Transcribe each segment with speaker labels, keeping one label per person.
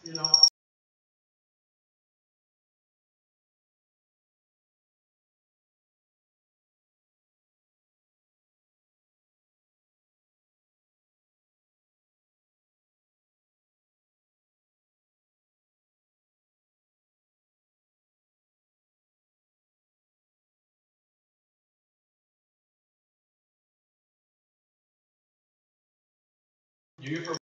Speaker 1: you know.
Speaker 2: You from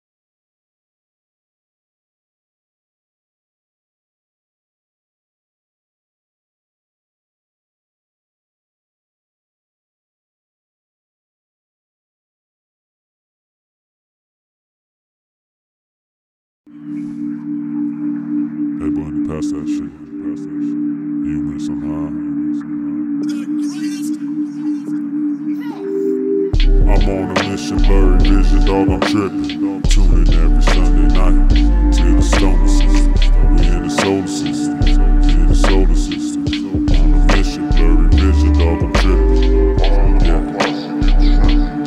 Speaker 3: Hey, Bunny, pass that shit. Pass that shit. Humorous on high. I'm on a mission, blurry vision, dog, I'm tripping. Tune in every Sunday night to the stoner system. We in the solar system. We in the solar system. On a mission, blurry vision, dog, I'm tripping. Yeah.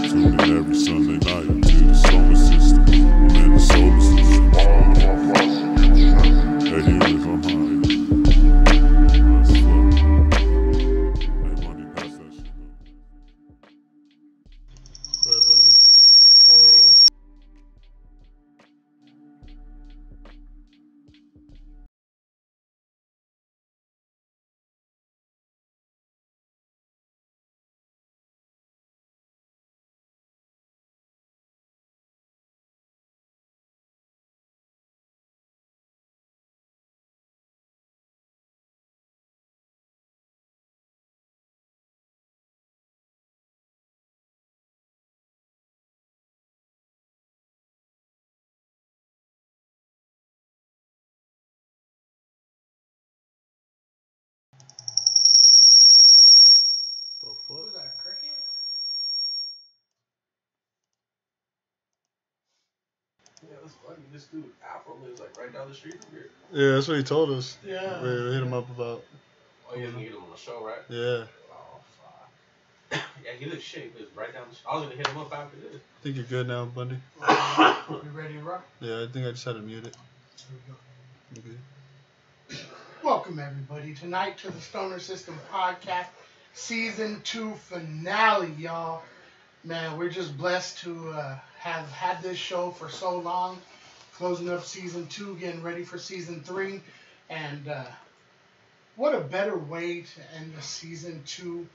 Speaker 3: Tune in every Sunday night to the solar system. I'm in the solar system. Hey, humorous on high. That's fuck. Hey, Bunny, pass that shit.
Speaker 2: Red Bundy. The
Speaker 1: What
Speaker 2: fuck?
Speaker 1: was that, cricket?
Speaker 2: Yeah, that's funny. This dude Afro lives like right down the street from here.
Speaker 4: Yeah, that's what he told us.
Speaker 1: Yeah.
Speaker 4: We hit him up about.
Speaker 2: Oh, you didn't get him on the show, right?
Speaker 4: Yeah,
Speaker 2: Oh, fuck. Yeah, he lives shit. He lives right down the street. I was gonna hit him up after this.
Speaker 4: I think you're good now, Bundy.
Speaker 1: You ready to rock?
Speaker 4: Yeah, I think I just had to mute it.
Speaker 1: Here we go.
Speaker 4: Okay.
Speaker 1: Welcome, everybody, tonight to the Stoner System Podcast, Season 2 finale, y'all. Man, we're just blessed to have had this show for so long, closing up Season 2, getting ready for Season 3, and what a better way to end the Season 2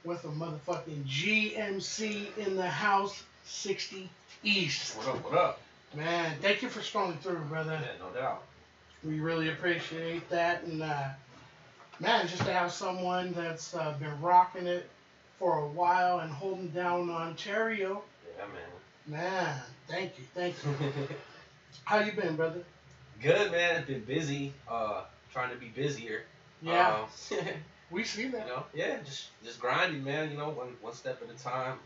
Speaker 1: with a motherfucking GMC in the house, 60 East.
Speaker 2: What up? What up?
Speaker 1: Man, thank you for strolling through, brother.
Speaker 2: Yeah, no doubt.
Speaker 1: We really appreciate that, and man, just to have someone that's been rocking it for a while and holding down Ontario,
Speaker 2: Yeah,
Speaker 1: man, thank you.
Speaker 2: man.
Speaker 1: How you been, brother?
Speaker 2: Good, man. I've been busy. Trying to be busier.
Speaker 1: Yeah,
Speaker 2: You
Speaker 1: we see that.
Speaker 2: know, yeah, just grinding, man. You know, one step at a time.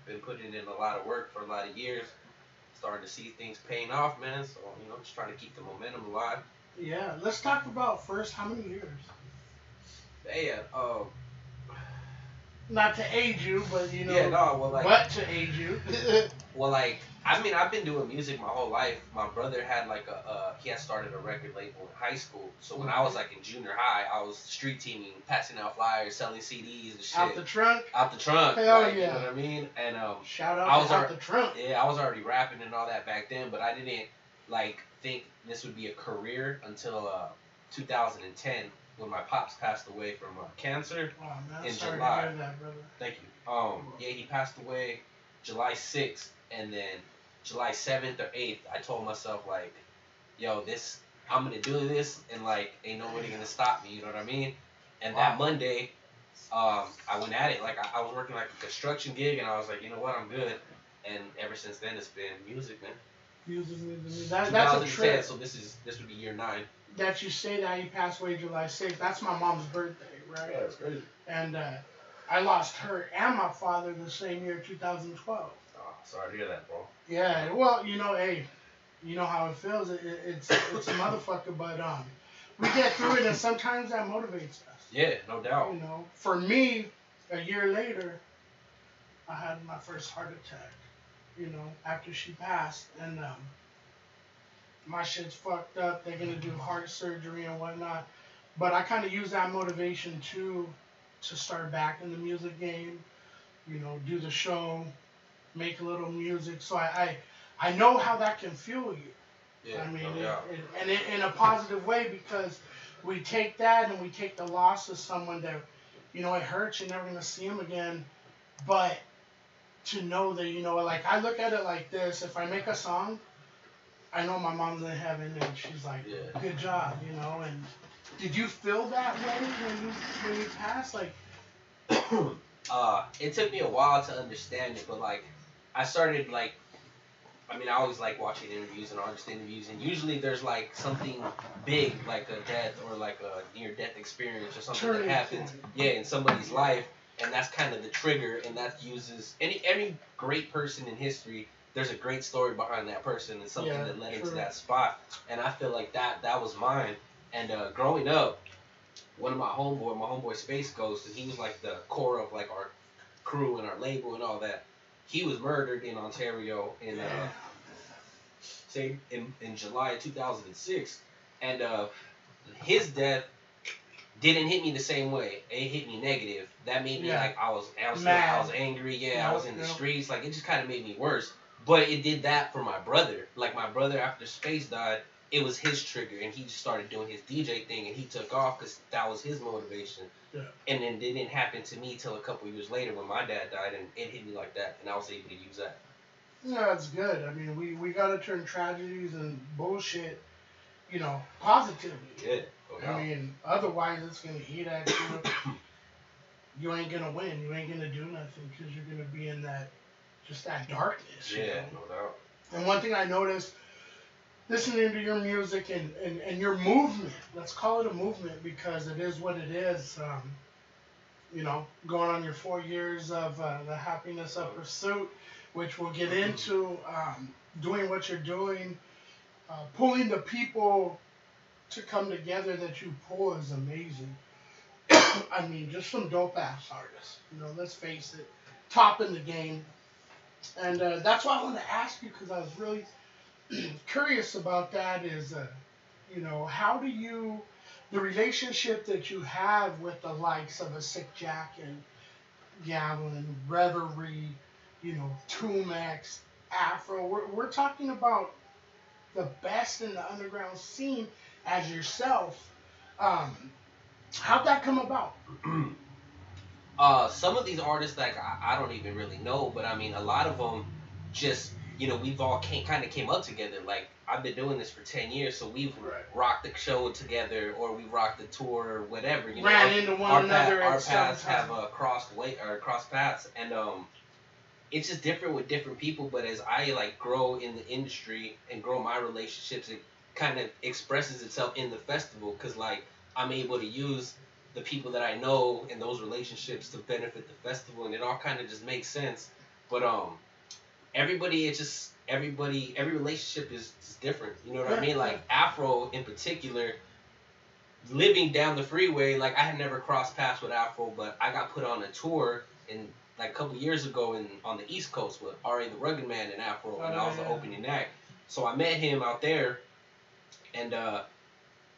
Speaker 2: Been putting in a lot of work for a lot of years. Starting to see things paying off, man. So you know, just trying to keep the momentum alive.
Speaker 1: Yeah, let's talk about first how many years?
Speaker 2: Yeah.
Speaker 1: Not to age you, but you know,
Speaker 2: Yeah. No. Well, like.
Speaker 1: what to age you?
Speaker 2: Well, like, I mean, I've been doing music my whole life. My brother had like he had started a record label in high school. So when I was like in junior high, I was street teaming, passing out flyers, selling CDs and shit.
Speaker 1: Out the trunk?
Speaker 2: Out the trunk.
Speaker 1: Hell
Speaker 2: like,
Speaker 1: yeah.
Speaker 2: You know what I mean? And
Speaker 1: Shout out
Speaker 2: I was
Speaker 1: to Out the Trunk.
Speaker 2: yeah, I was already rapping and all that back then, but I didn't like think this would be a career until 2010 when my pops passed away from cancer.
Speaker 1: Oh man,
Speaker 2: in
Speaker 1: sorry
Speaker 2: July.
Speaker 1: to hear that, brother.
Speaker 2: Thank you. Yeah, he passed away July 6th, and then July 7th or 8th, I told myself like, yo, I'm gonna do this, and like, ain't nobody gonna stop me. You know what I mean? And that Monday, I went at it. Like I was working like a construction gig, and I was like, you know what, I'm good. And ever since then, it's been music, man.
Speaker 1: Music. That's a
Speaker 2: 2010,
Speaker 1: trip.
Speaker 2: so this would be year 9.
Speaker 1: That you say that he passed away July 6th. That's my mom's birthday, right?
Speaker 2: Yeah, that's crazy.
Speaker 1: And I lost her and my father the same year, 2012.
Speaker 2: Oh, sorry to hear that, bro.
Speaker 1: Yeah, well, you know, hey, you know how it feels. It's a motherfucker, but we get through it, and sometimes that motivates us.
Speaker 2: Yeah, no doubt.
Speaker 1: You know, for me, a year later, I had my first heart attack. You know, after she passed, and my shit's fucked up. They're gonna do heart surgery and whatnot. But I kind of use that motivation too to start back in the music game. You know, do the show, make a little music. So I know how that can fuel you.
Speaker 2: Yeah,
Speaker 1: I mean,
Speaker 2: no doubt.
Speaker 1: in a positive way, because we take that and we take the loss of someone that, you know, it hurts. You're never gonna see him again. But to know that, you know, like I look at it like this: if I make a song, I know my mom's in heaven and she's like,
Speaker 2: Yeah.
Speaker 1: good job, you know. And did you feel that way when you passed? Like,
Speaker 2: It took me a while to understand it, but like, I started like, I mean, I always like watching interviews and artist interviews, and usually there's like something big, like a death or like a near-death experience or something that happens, yeah, in somebody's life, and that's kind of the trigger, and that uses any great person in history. There's a great story behind that person and something that led into that spot, and I feel like that was mine. And growing up, one of my homeboy Space Ghost, he was like the core of like our crew and our label and all that. He was murdered in Ontario in in July 2006, and his death didn't hit me the same way. It hit me negative. That made me like I was angry. Yeah, I was in the streets. Like it just kind of made me worse. But it did that for my brother. Like my brother, after Space died, it was his trigger, and he just started doing his DJ thing, and he took off because that was his motivation. Yeah. And then it didn't happen to me till a couple years later when my dad died, and it hit me like that, and I was able to use that.
Speaker 1: Yeah, that's good. I mean, we gotta turn tragedies and bullshit, you know, positively.
Speaker 2: Yeah.
Speaker 1: I mean, otherwise it's gonna eat at you. You ain't gonna win. You ain't gonna do nothing because you're gonna be in that darkness.
Speaker 2: Yeah,
Speaker 1: you know?
Speaker 2: no doubt.
Speaker 1: And one thing I noticed, listening to your music and your movement, let's call it a movement because it is what it is. You know, going on your 4 years of the happiness of pursuit, which we'll get into, doing what you're doing, pulling the people to come together that you pull is amazing. I mean, just some dope ass artists. You know, let's face it, top in the game. And that's why I want to ask you, because I was really curious about that. Is you know, how do you, the relationship that you have with the likes of a Sick Jack and Gavin, Reverie, you know, Tumax, Afro. We're talking about the best in the underground scene as yourself. How'd that come about?
Speaker 2: Some of these artists, like I don't even really know, but I mean, a lot of them just, you know, we've all kind of came up together. Like I've been doing this for 10 years, so we've rocked the show together, or we rocked the tour, or whatever. You
Speaker 1: ran into one another.
Speaker 2: Our paths have crossed paths, and it's just different with different people. But as I like grow in the industry and grow my relationships, it kind of expresses itself in the festival, because like I'm able to use the people that I know in those relationships to benefit the festival, and it all kind of just makes sense. But every relationship is different. You know what I mean? Like Afro in particular, living down the freeway, like I had never crossed paths with Afro, but I got put on a tour in like a couple years ago on the East Coast with R.A. the Rugged Man and Afro, and I was the opening act. So I met him out there, and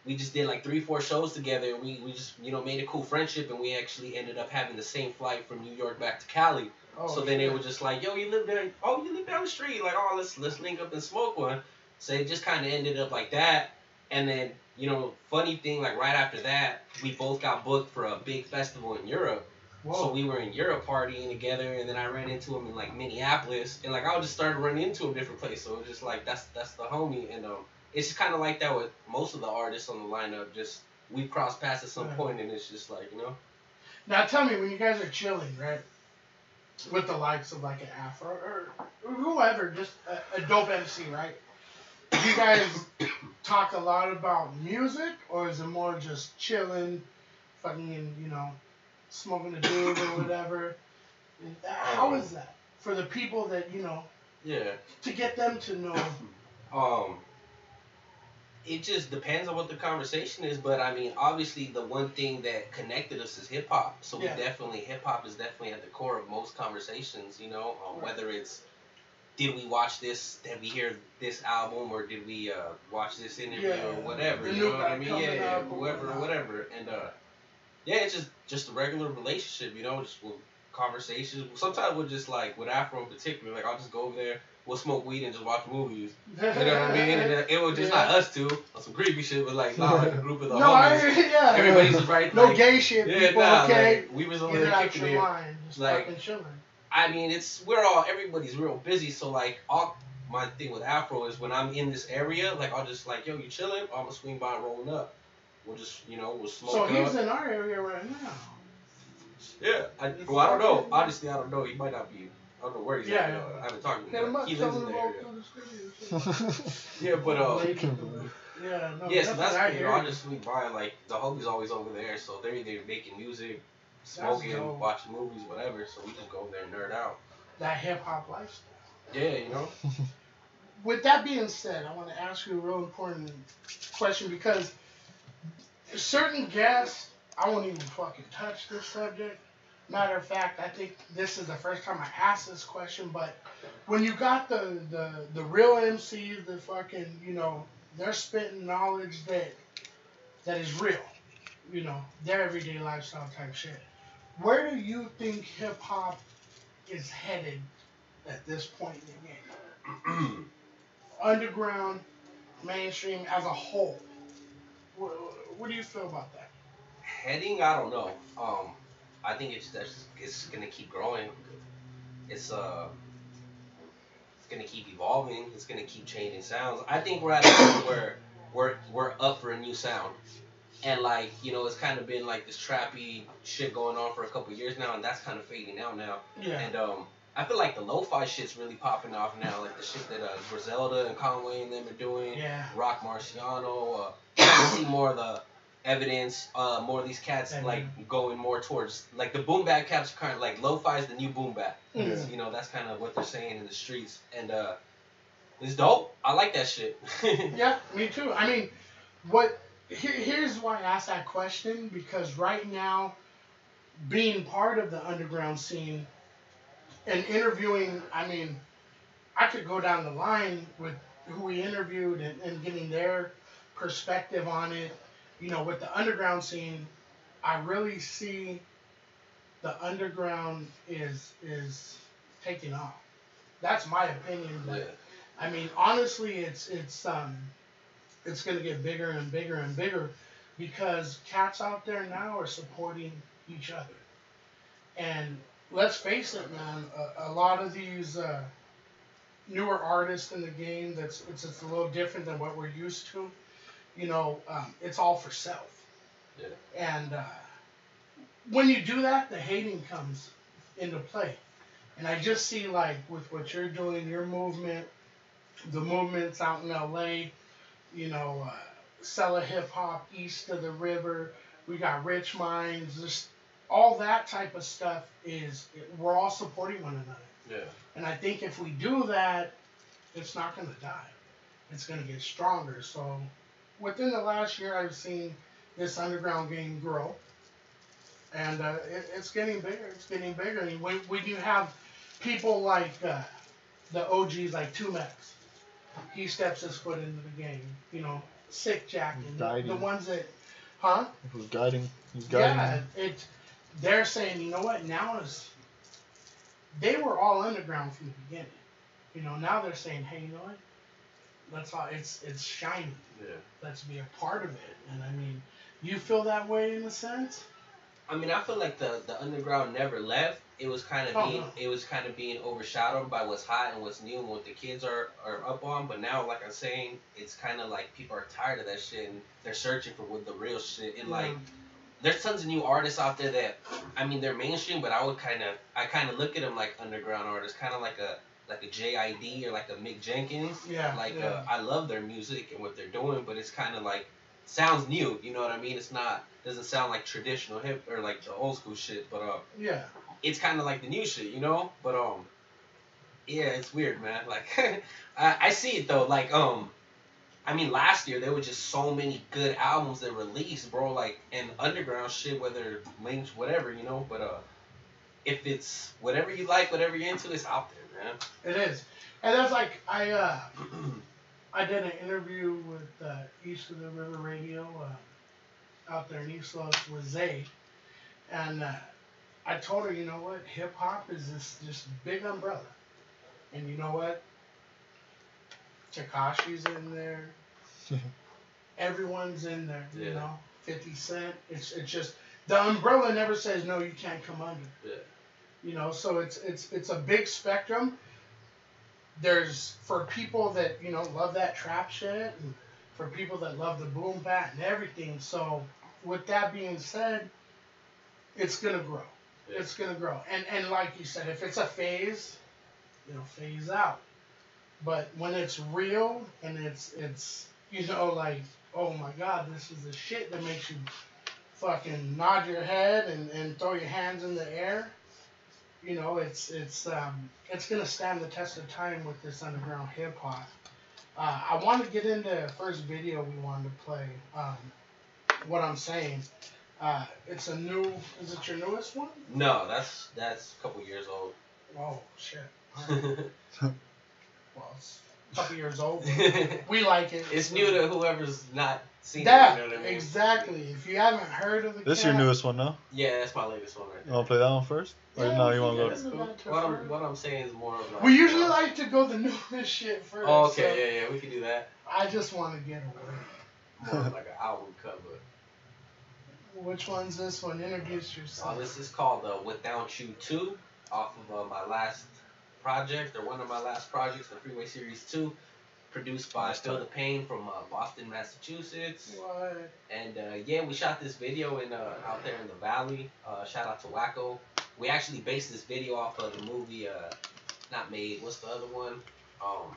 Speaker 2: we just did like 3-4 shows together, and we just, you know, made a cool friendship, and we actually ended up having the same flight from New York back to Cali. So then they were just like, yo, you live there? Oh, you live down the street? Like, oh, let's link up and smoke one. So it just kind of ended up like that. And then, you know, funny thing, like right after that, we both got booked for a big festival in Europe. Whoa. So we were in Europe partying together, and then I ran into him in like Minneapolis, and like I just started running into him different places. So it was just like that's the homie, and it's just kind of like that with most of the artists on the lineup. Just we crossed paths at some point, and it's just like, you know.
Speaker 1: Now tell me, when you guys are chilling, right, with the likes of like an Afro or whoever, just a dope MC, right? Do you guys talk a lot about music, or is it more just chilling, fucking, you know, smoking a doob or whatever? How is that for the people that, you know?
Speaker 2: Yeah.
Speaker 1: To get them to know.
Speaker 2: It just depends on what the conversation is, but I mean, obviously the one thing that connected us is hip hop. So hip hop is definitely at the core of most conversations, you know, whether it's did we watch this? Did we hear this album, or did we watch this interview or whatever? You know what I mean? Yeah, whatever. And yeah, it's just a regular relationship, you know, just with conversations. Sometimes we'll just like with Afro in particular, like I'll just go over there, we'll smoke weed and just watch movies. You know what I mean? And it was just not us two on some creepy shit, but like like a group of the homies. Everybody's just right.
Speaker 1: No
Speaker 2: like,
Speaker 1: gay shit.
Speaker 2: Yeah,
Speaker 1: people,
Speaker 2: nah,
Speaker 1: okay.
Speaker 2: Like, we was over there kicking it.
Speaker 1: Just
Speaker 2: like
Speaker 1: fucking chilling.
Speaker 2: I mean, everybody's real busy, so like my thing with Afro is when I'm in this area, like I'll just like, yo, you chilling? I'm gonna swing by rolling up. We'll just, we'll smoke.
Speaker 1: So he's in our area right now.
Speaker 2: Yeah. I don't know. Honestly, I don't know. He might not be. I don't know where he's at. I haven't talked to him. He lives in the area. Yeah, but so that's cool. I'll just swing by. Like the homie's always over there, so they're either making music, smoking, watching movies, whatever. So we just go over there and nerd out.
Speaker 1: That hip hop lifestyle.
Speaker 2: Yeah,
Speaker 1: With that being said, I want to ask you a real important question because certain guests, I won't even fucking touch this subject. Matter of fact, I think this is the first time I asked this question, but when you got the real MCs, the fucking, they're spitting knowledge that is real, their everyday lifestyle type shit. Where do you think hip hop is headed at this point in the game? Underground, mainstream as a whole. What do you feel about that?
Speaker 2: Heading, I don't know. I think it's gonna keep growing. It's gonna keep evolving. It's gonna keep changing sounds. I think we're at a point where we're up for a new sound, and like it's kind of been like this trappy shit going on for a couple years now, and that's kind of fading out now.
Speaker 1: Yeah.
Speaker 2: And I feel like the lo-fi shit's really popping off now, like the shit that Griselda and Conway and them are doing.
Speaker 1: Yeah.
Speaker 2: Rock Marciano. I see more of the evidence, more of these cats like going more towards like the boom bap cats are kind of like lo-fi is the new boom bap.
Speaker 1: Mm-hmm.
Speaker 2: That's kind of what they're saying in the streets, and it's dope. I like that shit.
Speaker 1: Yeah, me too. I mean, here's why I asked that question, because right now, being part of the underground scene and interviewing, I mean, I could go down the line with who we interviewed and getting their perspective on it. With the underground scene, I really see the underground is taking off. That's my opinion, but yeah. I mean, honestly, it's gonna get bigger and bigger and bigger because cats out there now are supporting each other. And let's face it, man, a lot of these newer artists in the game, it's a little different than what we're used to. It's all for self.
Speaker 2: Yeah. And
Speaker 1: when you do that, the hating comes into play. And I just see, like, with what you're doing, your movement, the movements out in LA, Sella Hip Hop, East of the River, we got Rich Minds, just all that type of stuff we're all supporting one another.
Speaker 2: Yeah.
Speaker 1: And I think if we do that, it's not going to die. It's going to get stronger. So within the last year, I've seen this underground game grow. And it's getting bigger. It's getting bigger. And when you have people like the OGs like 2Max, he steps his foot into the game. Sick Jack, and the ones that,
Speaker 4: He's guiding.
Speaker 1: Yeah, they're saying, you know what? Now they were all underground from the beginning. Now they're saying, hey, you know what? Let's all it's shiny.
Speaker 2: Yeah.
Speaker 1: Let's be a part of it. And I mean, you feel that way in a sense?
Speaker 2: I mean, I feel like the underground never left. It was kind of being overshadowed by what's hot and what's new and what the kids are up on. But now, like I'm saying, it's kind of like people are tired of that shit and they're searching for what the real shit. And like, there's tons of new artists out there that, I mean, they're mainstream, but I kind of look at them like underground artists, kind of like a JID or like a Mick Jenkins.
Speaker 1: Yeah.
Speaker 2: I love their music and what they're doing, but it's kind of like sounds new. You know what I mean? It's not doesn't sound like traditional hip or like the old school shit, but
Speaker 1: yeah.
Speaker 2: It's kind of like the new shit, But yeah, it's weird, man. Like I see it though. Like I mean, last year there were just so many good albums that released, bro. Like and underground shit, whether links, whatever, But if it's whatever you like, whatever you're into, it's out there, man.
Speaker 1: It is. And that's like I did an interview with East of the River Radio out there in East Los with Zay, and I told her, you know what, hip hop is this big umbrella, and you know what, Takashi's in there, everyone's in there, you know, 50 Cent. It's just the umbrella never says no, you can't come under.
Speaker 2: Yeah.
Speaker 1: You know, so it's a big spectrum. There's for people that, you know, love that trap shit, and for people that love the boom bap and everything. So with that being said, it's gonna grow. Yeah. It's gonna grow. And like you said, if it's a phase, it'll phase out. But when it's real and it's you know, like, oh my God, this is the shit that makes you fucking nod your head and throw your hands in the air. You know, it's gonna stand the test of time with this underground hip hop. I want to get into the first video we wanted to play. What I'm saying, it's a new. Is it your newest one?
Speaker 2: No, that's a couple years old.
Speaker 1: Oh shit. Well, it's a couple years old. We like it.
Speaker 2: It's new to whoever's not seen
Speaker 1: that,
Speaker 2: it. You know what I mean?
Speaker 1: Exactly. If you haven't heard of the
Speaker 4: This is your newest one, no?
Speaker 2: Yeah, that's my latest one right there.
Speaker 4: You want to play that one first? Or no, you want to go?
Speaker 2: What I'm saying is more of like...
Speaker 1: We usually like to go the newest shit first.
Speaker 2: Oh, okay, yeah, we can do that.
Speaker 1: I just want to get away.
Speaker 2: More like an album cover.
Speaker 1: Which one's this one? Introduce yourself.
Speaker 2: Oh, this is called Without You 2, off of my last project, or one of my last projects, the Freeway Series 2, produced by Feel the Pain from Boston, Massachusetts.
Speaker 1: What?
Speaker 2: And yeah, we shot this video in out there in the valley. Shout out to Wacko. We actually based this video off of the movie, not Made, what's the other one? I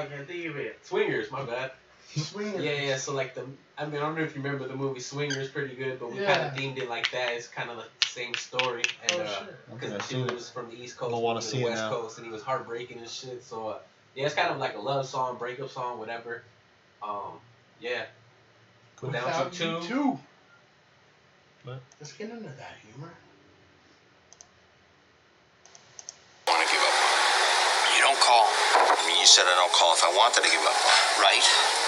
Speaker 2: can't think of it. Swingers, my bad.
Speaker 1: Swingers.
Speaker 2: Yeah, so like I don't know if you remember the movie Swingers pretty good, but we kind of themed it like that. It's kind of the same story. And because the dude was from the East Coast, from the West Coast, and he was heartbreaking and shit. So yeah, it's kind of like a love song, breakup song, whatever. Yeah.
Speaker 1: Without You 2.
Speaker 4: What?
Speaker 1: Let's get into that humor.
Speaker 5: I want to give up on it. You don't call. I mean, you said I don't call if I wanted to give up on it. Right.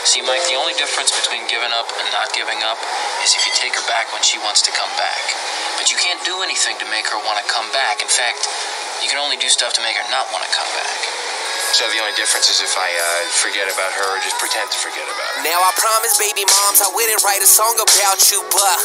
Speaker 5: See, Mike, the only difference between giving up and not giving up is if you take her back when she wants to come back. But you can't do anything to make her want to come back. In fact, you can only do stuff to make her not want to come back. So the only difference is if I forget about her or just pretend to forget about her.
Speaker 6: Now I promise, baby moms, I wouldn't write a song about you, but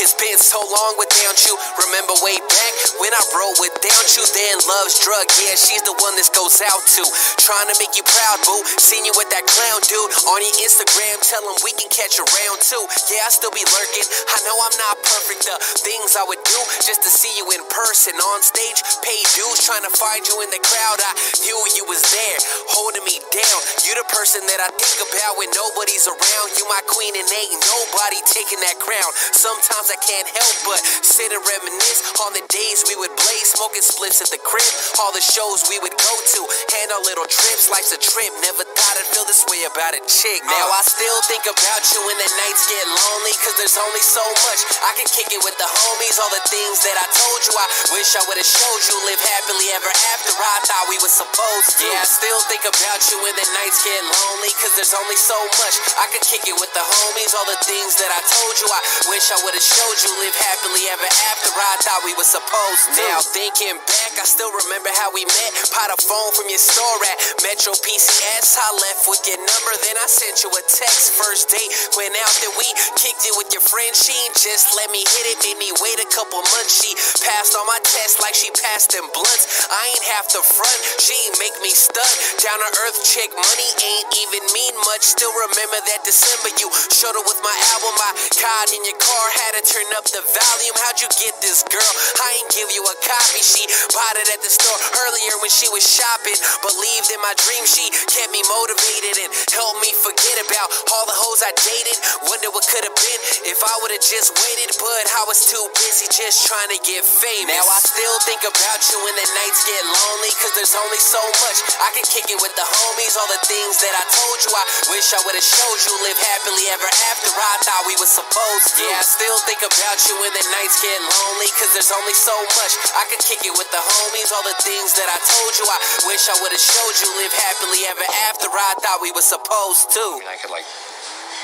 Speaker 6: it's been so long without you. Remember way back when I wrote Without You, then Love's Drug, yeah, she's the one this goes out to. Trying to make you proud, boo. Seen you with that clown dude on your Instagram. Tell him we can catch a round too. Yeah, I still be lurking. I know I'm not perfect. The things I would do just to see you in person on stage. Pay dues, trying to find you in the crowd. I knew you was there, holding me down. You the person that I think about when nobody's around. You my queen and ain't nobody taking that crown. Sometimes I can't help but sit and reminisce on the days we would blaze, smoking spliffs at the crib, all the shows we would go to, and our little trips. Life's a trip, never thought I'd feel this way about a chick. Now I still think about you when the nights get lonely, cause there's only so much I can kick it with the homies. All the things that I told you, I wish I would've showed you. Live happily ever after, I thought we were supposed to. Yeah, I still think about you when the nights get lonely, cause there's only so much I could kick it with the homies. All the things that I told you, I wish I would've showed you. Live happily ever after, I thought we were supposed to. Now thinking back, I still remember how we met. Pot a phone from your store at Metro PCS. I left with your number, then I sent you a text. First date went out, then we kicked it with your friend. She just let me hit it, made me wait a couple months. She passed all my tests like she passed them blunts. I ain't have to front, she make me stuck. Down to earth chick, money ain't even mean much. Still remember that December you showed up with my album. I got in your car, had to turn up the volume. How'd you get this, girl? I ain't give you a copy. She bought it at the store earlier when she was shopping. Believed in my dream, she kept me motivated and helped me forget about all the hoes I dated. Wonder what could have been if I would've just waited, but I was too busy just trying to get famous. Now I still think about you when the nights get lonely, cause there's only so much I can kick it with the homies, all the things that I told you. I wish I would've showed you. Live happily ever after. I thought we was supposed to. Yeah, I still think about you when the nights get lonely, cause there's only so much. I could kick it with the homies, all the things that I told you. I wish I would've showed you. Live happily ever after. I thought we was supposed to.
Speaker 5: I mean, I could like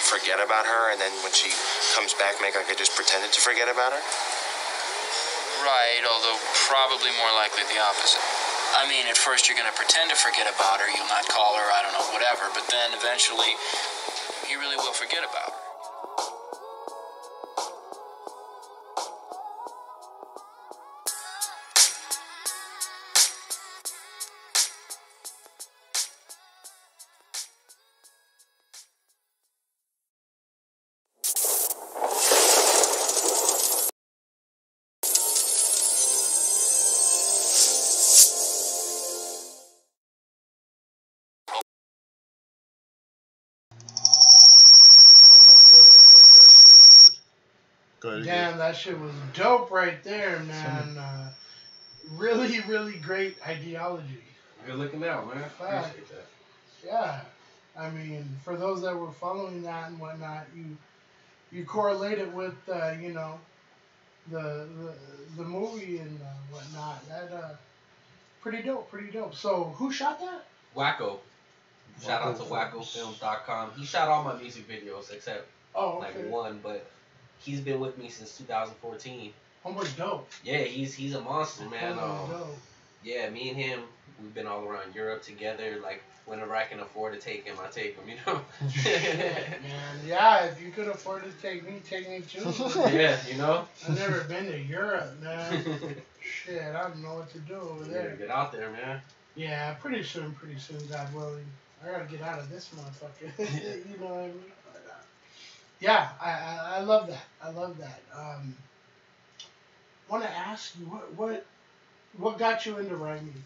Speaker 5: forget about her, and then when she comes back, make like I just pretended to forget about her?
Speaker 7: Right, although probably more likely the opposite. I mean, at first you're going to pretend to forget about her, you'll not call her, I don't know, whatever, but then eventually you really will forget about her.
Speaker 1: Damn, that shit was dope right there, man. Really, really great ideology.
Speaker 2: Good looking out, man. Appreciate that.
Speaker 1: Yeah. I mean, for those that were following that and whatnot, you correlate it with, you know, the movie and whatnot. That, pretty dope, pretty dope. So, who shot that?
Speaker 2: Wacko. Shout out to WackoFilms.com. He shot all my music videos except like one, but he's been with me since 2014.
Speaker 1: Homeboy's dope.
Speaker 2: Yeah, he's a monster, man.
Speaker 1: Dope.
Speaker 2: Yeah, me and him, we've been all around Europe together. Like, whenever I can afford to take him, I take him, you know?
Speaker 1: Man, yeah, if you could afford to take me too.
Speaker 2: Yeah, you know?
Speaker 1: I've never been to Europe, man. Shit, I don't know what to do over there.
Speaker 2: Get out there, man.
Speaker 1: Yeah, pretty soon, God willing. I gotta get out of this motherfucker. You know what I mean? Yeah, I love that. I love that. Want to ask you what got you into rhyming?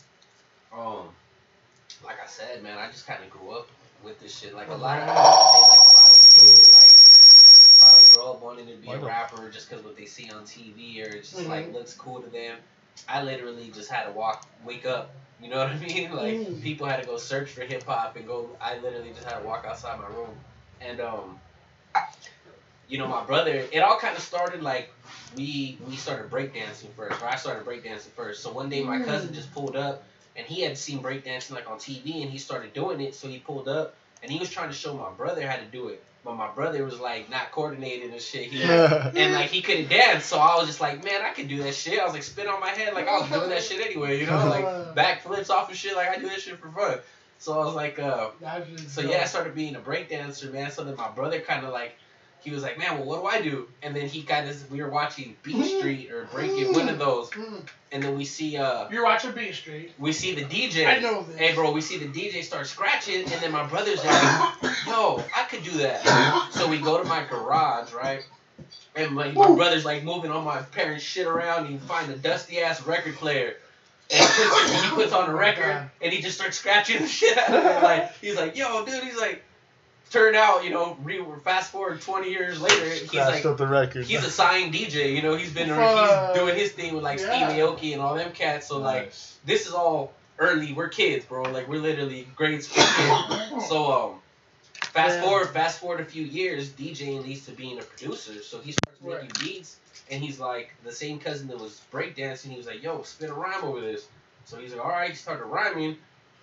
Speaker 2: Like I said, man, I just kind of grew up with this shit. Like a lot of kids like probably grow up wanting to be a rapper just because what they see on TV or it just like looks cool to them. I literally just had to wake up. You know what I mean? Like people had to go search for hip hop and go. I literally just had to walk outside my room and you know, my brother, it all kind of started like we started breakdancing first, or I started breakdancing first. So one day my cousin just pulled up, and he had seen breakdancing like on TV, and he started doing it. So he pulled up, and he was trying to show my brother how to do it, but my brother was like not coordinated and shit. And like he couldn't dance, so I was just like, man, I could do that shit. I was like spin on my head, like I was doing that shit anyway, you know, like backflips off and shit. Like I do that shit for fun. So I was like, so yeah, I started being a breakdancer, man. So then my brother kind of like. He was like, man, well, what do I do? And then we were watching Beat Street or Breaking, one of those. And then we see,
Speaker 1: you're watching Beat Street.
Speaker 2: We see the DJ.
Speaker 1: I know this.
Speaker 2: Hey, bro, we see the DJ start scratching. And then my brother's like, yo, I could do that. So we go to my garage, right? And my brother's like moving all my parents' shit around. And you find a dusty ass record player. And he puts on a record. And he just starts scratching the shit out of it. Like, he's like, yo, dude, he's like, turned out, you know, fast forward 20 years later, he's like,
Speaker 4: up the record.
Speaker 2: He's a signed DJ, you know, he's been he's doing his thing with like Steve Aoki and all them cats. So like, this is all early. We're kids, bro. Like we're literally grade school kids. So fast forward a few years, DJing leads to being a producer. So he starts making beats, and he's like the same cousin that was breakdancing. He was like, yo, spit a rhyme over this. So he's like, all right. He started rhyming,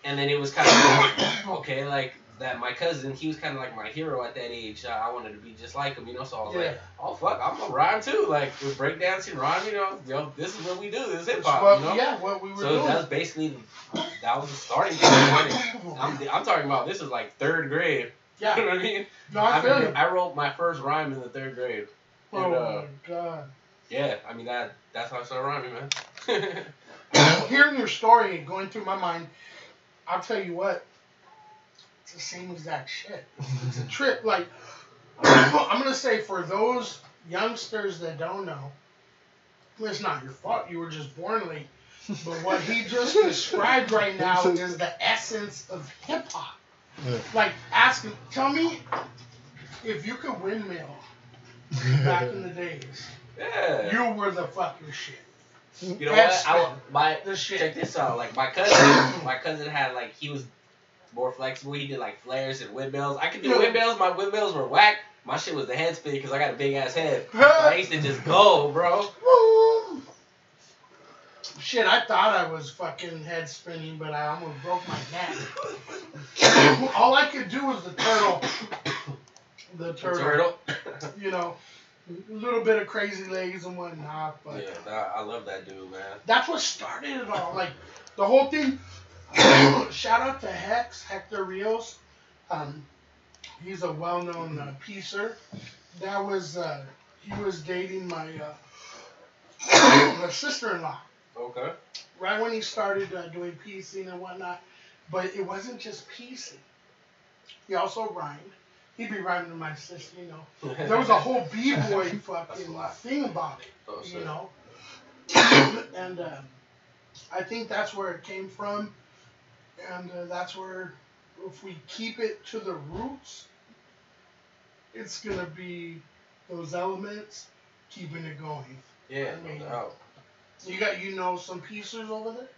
Speaker 2: and then it was kind of like, okay, like. That my cousin, he was kind of like my hero at that age. I wanted to be just like him, you know. So I was like, "Oh fuck, I'm gonna rhyme too." Like with breakdancing, rhyme, you know. Yo, this is what we do. This is hip hop, you know.
Speaker 1: Yeah, what we were
Speaker 2: doing. So that's basically that was the starting point. I'm talking about this is like third grade. Yeah. You know what I mean?
Speaker 1: No, I feel you.
Speaker 2: I wrote my first rhyme in the third grade.
Speaker 1: And, oh my god.
Speaker 2: Yeah, I mean that's how I started rhyming, man.
Speaker 1: Hearing your story and going through my mind, I'll tell you what. It's the same exact shit. It's a trip. Like, I'm going to say for those youngsters that don't know, it's not your fault. You were just born late. But what he just described right now is the essence of hip-hop. Yeah. Like, tell me if you could windmill back in the days.
Speaker 2: Yeah.
Speaker 1: You were the fucking shit.
Speaker 2: You know
Speaker 1: Head
Speaker 2: what?
Speaker 1: This shit.
Speaker 2: Check this out. Like my cousin had like he was more flexible. He did like flares and windmills. I could do windmills. My windmills were whack. My shit was the head spin because I got a big ass head. So I used to just go, bro.
Speaker 1: Woo. Shit, I thought I was fucking head spinning, but I almost broke my neck. All I could do was the turtle. The turtle. You know, a little bit of crazy legs and whatnot, but
Speaker 2: yeah, I love that dude, man.
Speaker 1: That's what started it all. Like the whole thing. Shout out to Hector Rios. He's a well-known piecer. That was he was dating my sister-in-law.
Speaker 2: Okay.
Speaker 1: Right when he started doing piecing and whatnot, but it wasn't just piecing. He also rhymed. He'd be rhyming to my sister, you know. There was a whole b-boy fucking thing about it, you know. And I think that's where it came from, and that's where, if we keep it to the roots, it's gonna be those elements keeping it going.
Speaker 2: Yeah, no doubt.
Speaker 1: You got some piecers over there?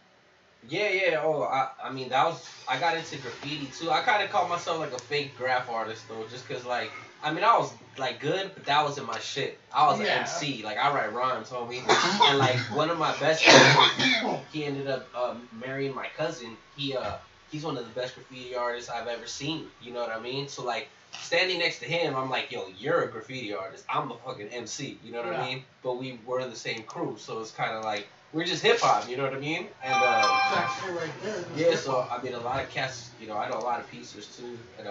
Speaker 2: Yeah. Oh, I mean I got into graffiti too. I kind of call myself like a fake graph artist though, just cause like I was like good, but that wasn't my shit. I was an MC. Like I write rhymes, homie. And like one of my best friends, he ended up marrying my cousin. He's one of the best graffiti artists I've ever seen. You know what I mean? So like standing next to him, I'm like, yo, you're a graffiti artist. I'm a fucking MC. You know what I mean? But we were in the same crew, so it's kind of like we're just hip hop. You know what I mean? And
Speaker 1: exactly right there.
Speaker 2: Yeah, so I mean a lot of cats. You know, I know a lot of piecers too. And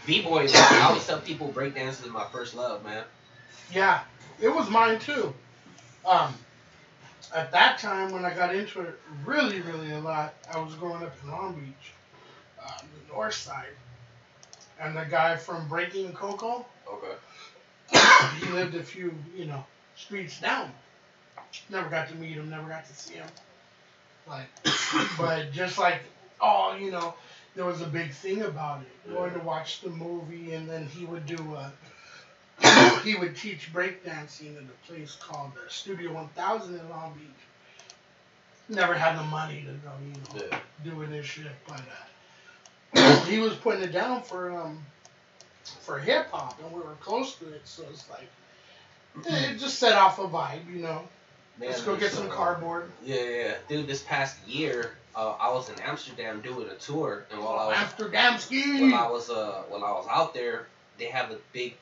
Speaker 2: b-boys. I always tell people breakdance is my first love, man.
Speaker 1: Yeah, it was mine too. At that time, when I got into it really, really a lot, I was growing up in Long Beach, the north side. And the guy from Breaking Coco, he lived a few, streets down. Never got to meet him, never got to see him. But just like, there was a big thing about it. Going to watch the movie, and then he would do he would teach breakdancing at a place called Studio 1000 in Long Beach. Never had the money to go, doing this shit, but he was putting it down for hip hop, and we were close to it, so it's like it just set off a vibe, Man, let's go get some cardboard.
Speaker 2: Yeah, dude. This past year, I was in Amsterdam doing a tour, and while I was out there, they have a big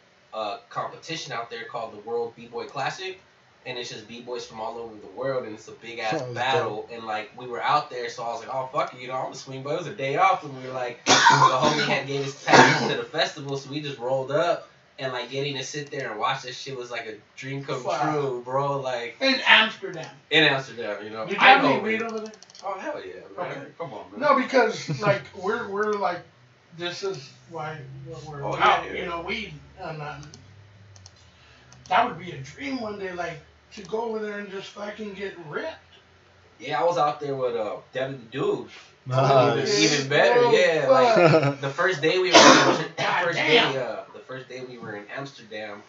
Speaker 2: competition out there called the World B-Boy Classic, and it's just B-boys from all over the world, and it's a big ass battle. Dope. And like we were out there, so I was like, oh fuck it, I'm a swing, but it was a day off, and we were like, the homie had gave us tickets to the festival, so we just rolled up, and like getting to sit there and watch this shit was like a dream come true, bro. Like
Speaker 1: in Amsterdam.
Speaker 2: Did you
Speaker 1: have any weed over there?
Speaker 2: Oh hell yeah, man. Okay. Come on, man.
Speaker 1: No, because like we're like, this is why we're out, weed, and that would be a dream one day, like to go over there and just fucking get ripped.
Speaker 2: Yeah, I was out there with Devin the Dude.
Speaker 4: Nice.
Speaker 2: Even better, like the first day we were the first day we were in Amsterdam,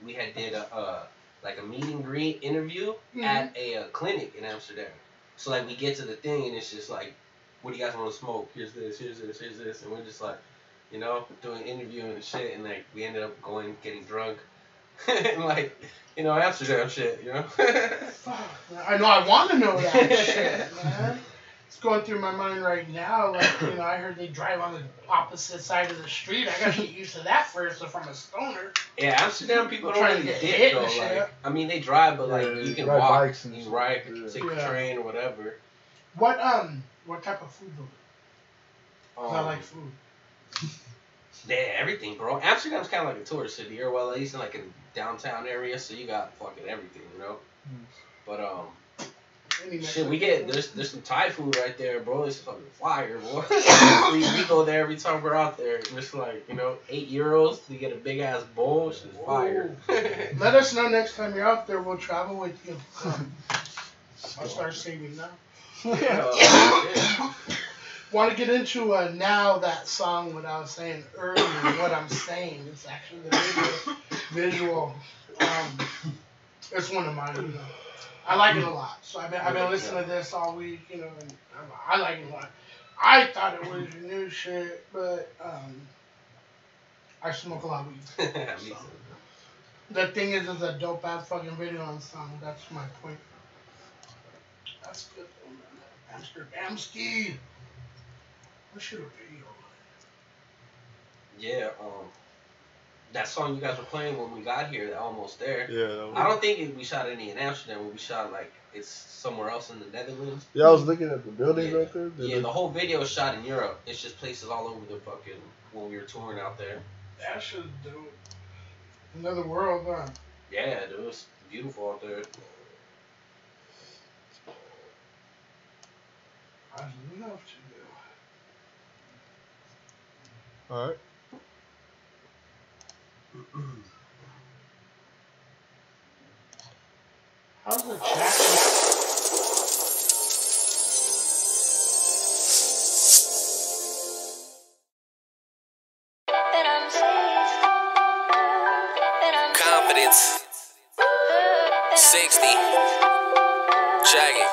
Speaker 2: we had did a meet and greet interview at a clinic in Amsterdam. So like we get to the thing and it's just like, what do you guys want to smoke? Here's this, and we're just like, doing interviewing and shit, and like we ended up getting drunk, and like, Amsterdam shit,
Speaker 1: I know, I want to know that shit, man. It's going through my mind right now. Like, I heard they drive on the opposite side of the street. I gotta get used to that first if I'm a stoner.
Speaker 2: Yeah, Amsterdam people don't really dip though. Like, I mean, they drive, but like you can walk,
Speaker 4: bikes and
Speaker 2: you can ride, take a train or whatever.
Speaker 1: What type of food though? I like food.
Speaker 2: Yeah, everything, bro. Amsterdam's kind of like a tourist city, or well, at least in like a downtown area, so you got fucking everything, But shit, we get there's some Thai food right there, bro. It's fucking fire, boy. we go there every time we're out there. It's like €8 to get a big ass bowl. It's just fire.
Speaker 1: Let us know next time you're out there. We'll travel with you. I'll start saving now.
Speaker 2: Yeah.
Speaker 1: Want to get into now that song, what I was saying earlier, what I'm saying. It's actually the visual. It's one of mine. You know, I like it a lot. So I've been listening to this all week. You know, and I like it a lot. I thought it was your new shit, but I smoke a lot of weed. So. The thing is, it's a dope ass fucking video on song. That's my point. That's good though, man. Amsterdamski. What should a video
Speaker 2: Yeah, that song you guys were playing when we got here, that Almost There.
Speaker 4: Yeah.
Speaker 2: I don't think we shot any in Amsterdam. We shot like it's somewhere else in the Netherlands.
Speaker 4: Yeah, I was looking at the buildings right there.
Speaker 2: Yeah, the whole video is shot in Europe. It's just places all over the fucking when we were touring out there.
Speaker 1: That shit's dope. Another world, huh?
Speaker 2: Yeah, dude, it's beautiful out there.
Speaker 1: I'd love to do.
Speaker 4: All right.
Speaker 1: How's the chat?
Speaker 6: Confidence. 60. Jagged.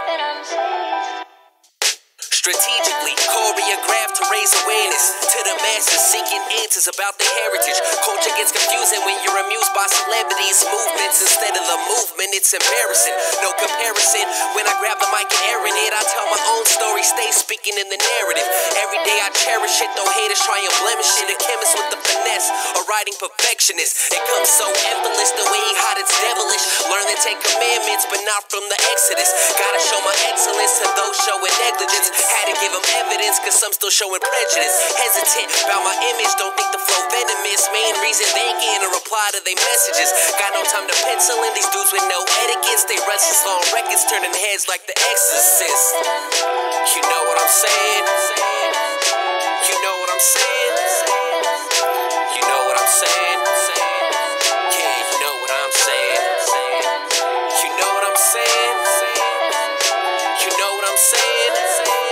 Speaker 6: Strategically choreographed to raise awareness to the masses seeking answers about their heritage. Culture gets confusing when you're amused by celebrities' movements instead of the movement. It's embarrassing, no comparison. When I grab the mic and airing it, I tell my own story, stay speaking in the narrative. Every day I cherish it, though haters try and blemish it. A chemist with the finesse, a writing perfectionist. It comes so effortless, the way he hot, it's devilish. Learn the 10 commandments, but not from the Exodus. Gotta show my excellence to those showing negligence. Had to give them evidence, cause some still showing prejudice. Hesitant about my image, don't think the flow venomous. Main reason they can't reply to their messages. Got no time to pencil in these dudes with no etiquette. They restless long records, turning heads like The Exorcist. You know what I'm saying? You know what I'm saying? You know what I'm saying? Yeah, you know what I'm saying? You know what I'm saying? You know what I'm saying?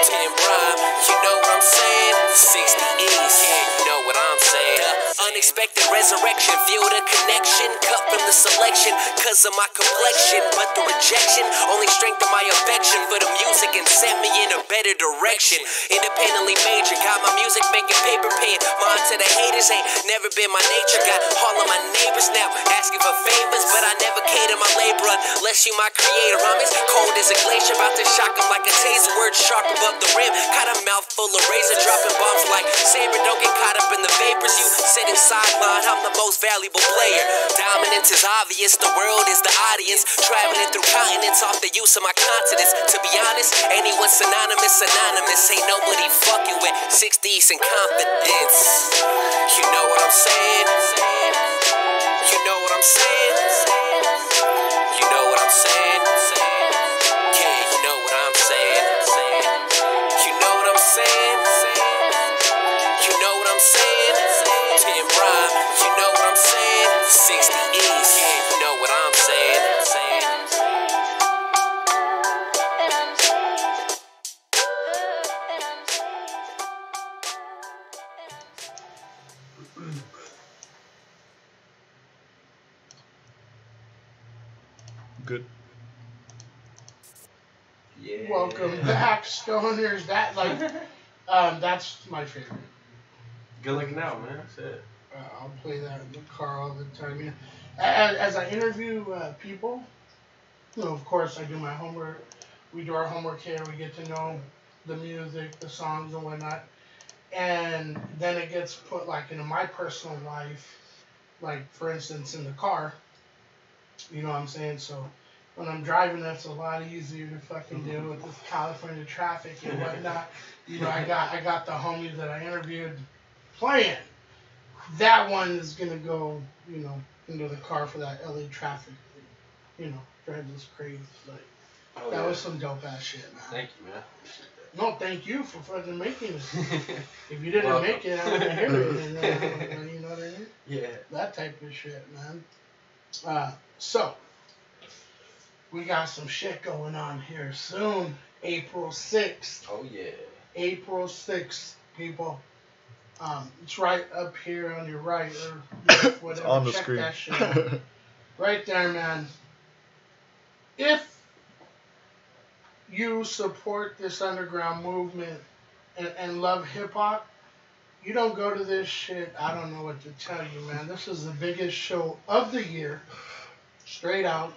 Speaker 6: 10 rhyme, you know what I'm saying? 60 E's, yeah, you know what I'm saying? The unexpected resurrection, feel the connection, cut from the selection, cause of my complexion. But the rejection only strengthened my affection for the music and sent me in a better direction. Independently major, got my music making paper paying. Mine to the haters ain't never been my nature. Got all of my neighbors now asking for favors, but I never cater my labor unless you my creator. I'm as cold as a glacier, about to shock them like a taser. Words sharp above the rim, got a mouth full of razor, dropping bombs like saber. Don't get caught up in the vapors. You sitting sideline, I'm the most valuable player. Dominance is obvious, the world is the audience. Traveling through continents off the use of my continents. To be honest, anyone synonymous, ain't nobody fucking with 60s and confidence. You know what I'm saying? You know what I'm saying? You know what I'm saying? Yeah, you know what I'm saying? You know what I'm saying? You know what I'm saying? 10 rhyme, you know what I'm saying? 60 E's, yeah, you know what I'm saying?
Speaker 4: Good.
Speaker 2: Yeah.
Speaker 1: Welcome back, stoners. That that's my favorite.
Speaker 2: Good looking out, man. That's it.
Speaker 1: I'll play that in the car all the time. Yeah. As I interview people, you know, of course, I do my homework. We do our homework here. We get to know the music, the songs, and whatnot. And then it gets put like into my personal life, like for instance in the car. You know what I'm saying? So when I'm driving, that's a lot easier to fucking deal with this California traffic and whatnot. You know, I got the homies that I interviewed playing. That one is gonna go, you know, into the car for that LA traffic. You know, drives us crazy. Like that was some dope ass shit, man.
Speaker 2: Thank you, man.
Speaker 1: No, thank you for fucking making it. If you didn't make it, I wouldn't hear it. And, you know what I mean?
Speaker 2: Yeah.
Speaker 1: That type of shit, man. So, we got some shit going on here soon. April 6th.
Speaker 2: Oh, yeah.
Speaker 1: April 6th, people. It's right up here on your right, or whatever.
Speaker 4: On the
Speaker 1: Check
Speaker 4: screen.
Speaker 1: that shit out. Right there, man. if you support this underground movement and love hip hop, you don't go to this shit. I don't know what to tell you, man. This is the biggest show of the year, straight out.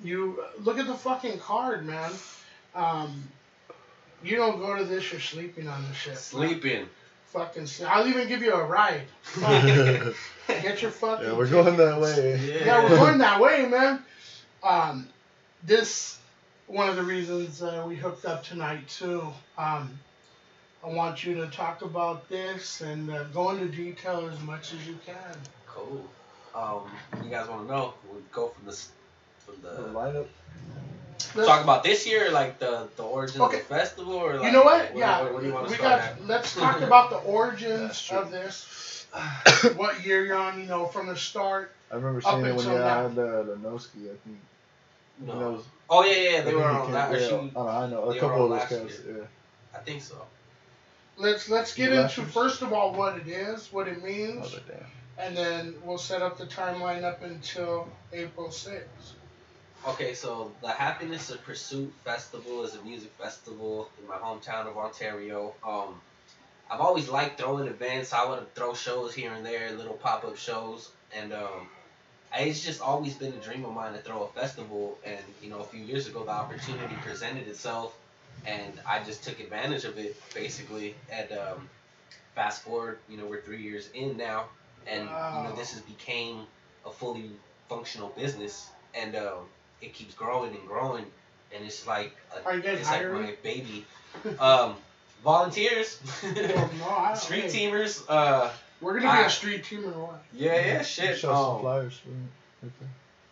Speaker 1: You look at the fucking card, man. You don't go to this, you're sleeping on this shit.
Speaker 2: Sleeping.
Speaker 1: Fucking. I'll even give you a ride. Get your fucking.
Speaker 4: Yeah, we're going that way.
Speaker 1: Yeah, we're going that way, man. This one of the reasons we hooked up tonight too. I want you to talk about this and go into detail as much as you can.
Speaker 2: Cool. You guys want to know? We'll go from the
Speaker 4: lineup.
Speaker 2: Talk about this year, like the origins
Speaker 1: Okay.
Speaker 2: of the festival, or like,
Speaker 1: You know what?
Speaker 2: What do you want to
Speaker 1: we
Speaker 2: start
Speaker 1: got.
Speaker 2: at?
Speaker 1: Let's talk about the origins
Speaker 4: That's true.
Speaker 1: of this. What year you're on? You know, from the start.
Speaker 4: I remember
Speaker 1: Up
Speaker 4: seeing it when
Speaker 1: until
Speaker 4: you
Speaker 1: now.
Speaker 4: had the Noski, I think. And that
Speaker 2: No.
Speaker 4: was,
Speaker 2: Oh yeah,
Speaker 4: I
Speaker 2: they
Speaker 4: think
Speaker 2: were
Speaker 4: he
Speaker 2: on
Speaker 4: came-
Speaker 2: that. Or
Speaker 4: yeah,
Speaker 2: she,
Speaker 4: I know.
Speaker 2: they
Speaker 4: A couple
Speaker 2: were
Speaker 4: of
Speaker 2: on
Speaker 4: those
Speaker 2: last
Speaker 4: guys,
Speaker 2: year.
Speaker 4: yeah.
Speaker 2: I think so.
Speaker 1: Let's get
Speaker 4: Last
Speaker 1: into
Speaker 4: year?
Speaker 1: first of all what it is, what it means,
Speaker 4: Oh, but damn.
Speaker 1: and then we'll set up the timeline up until April 6th.
Speaker 2: Okay, so the Happiness of Pursuit Festival is a music festival in my hometown of Ontario. I've always liked throwing events. I would throw shows here and there, little pop-up shows, and it's just always been a dream of mine to throw a festival. And you know, a few years ago, the opportunity presented itself, and I just took advantage of it, basically. And fast forward, you know, we're 3 years in now, and you know, this has became a fully functional business, and it keeps growing and growing, and it's like
Speaker 1: Are you guys
Speaker 2: it's like
Speaker 1: hiring?
Speaker 2: my baby. Volunteers,
Speaker 1: No, I don't.
Speaker 2: street
Speaker 1: Hey,
Speaker 2: teamers.
Speaker 1: We're gonna be
Speaker 2: I-
Speaker 1: a street team or what?
Speaker 2: Yeah, shit.
Speaker 4: Show some flyers. Right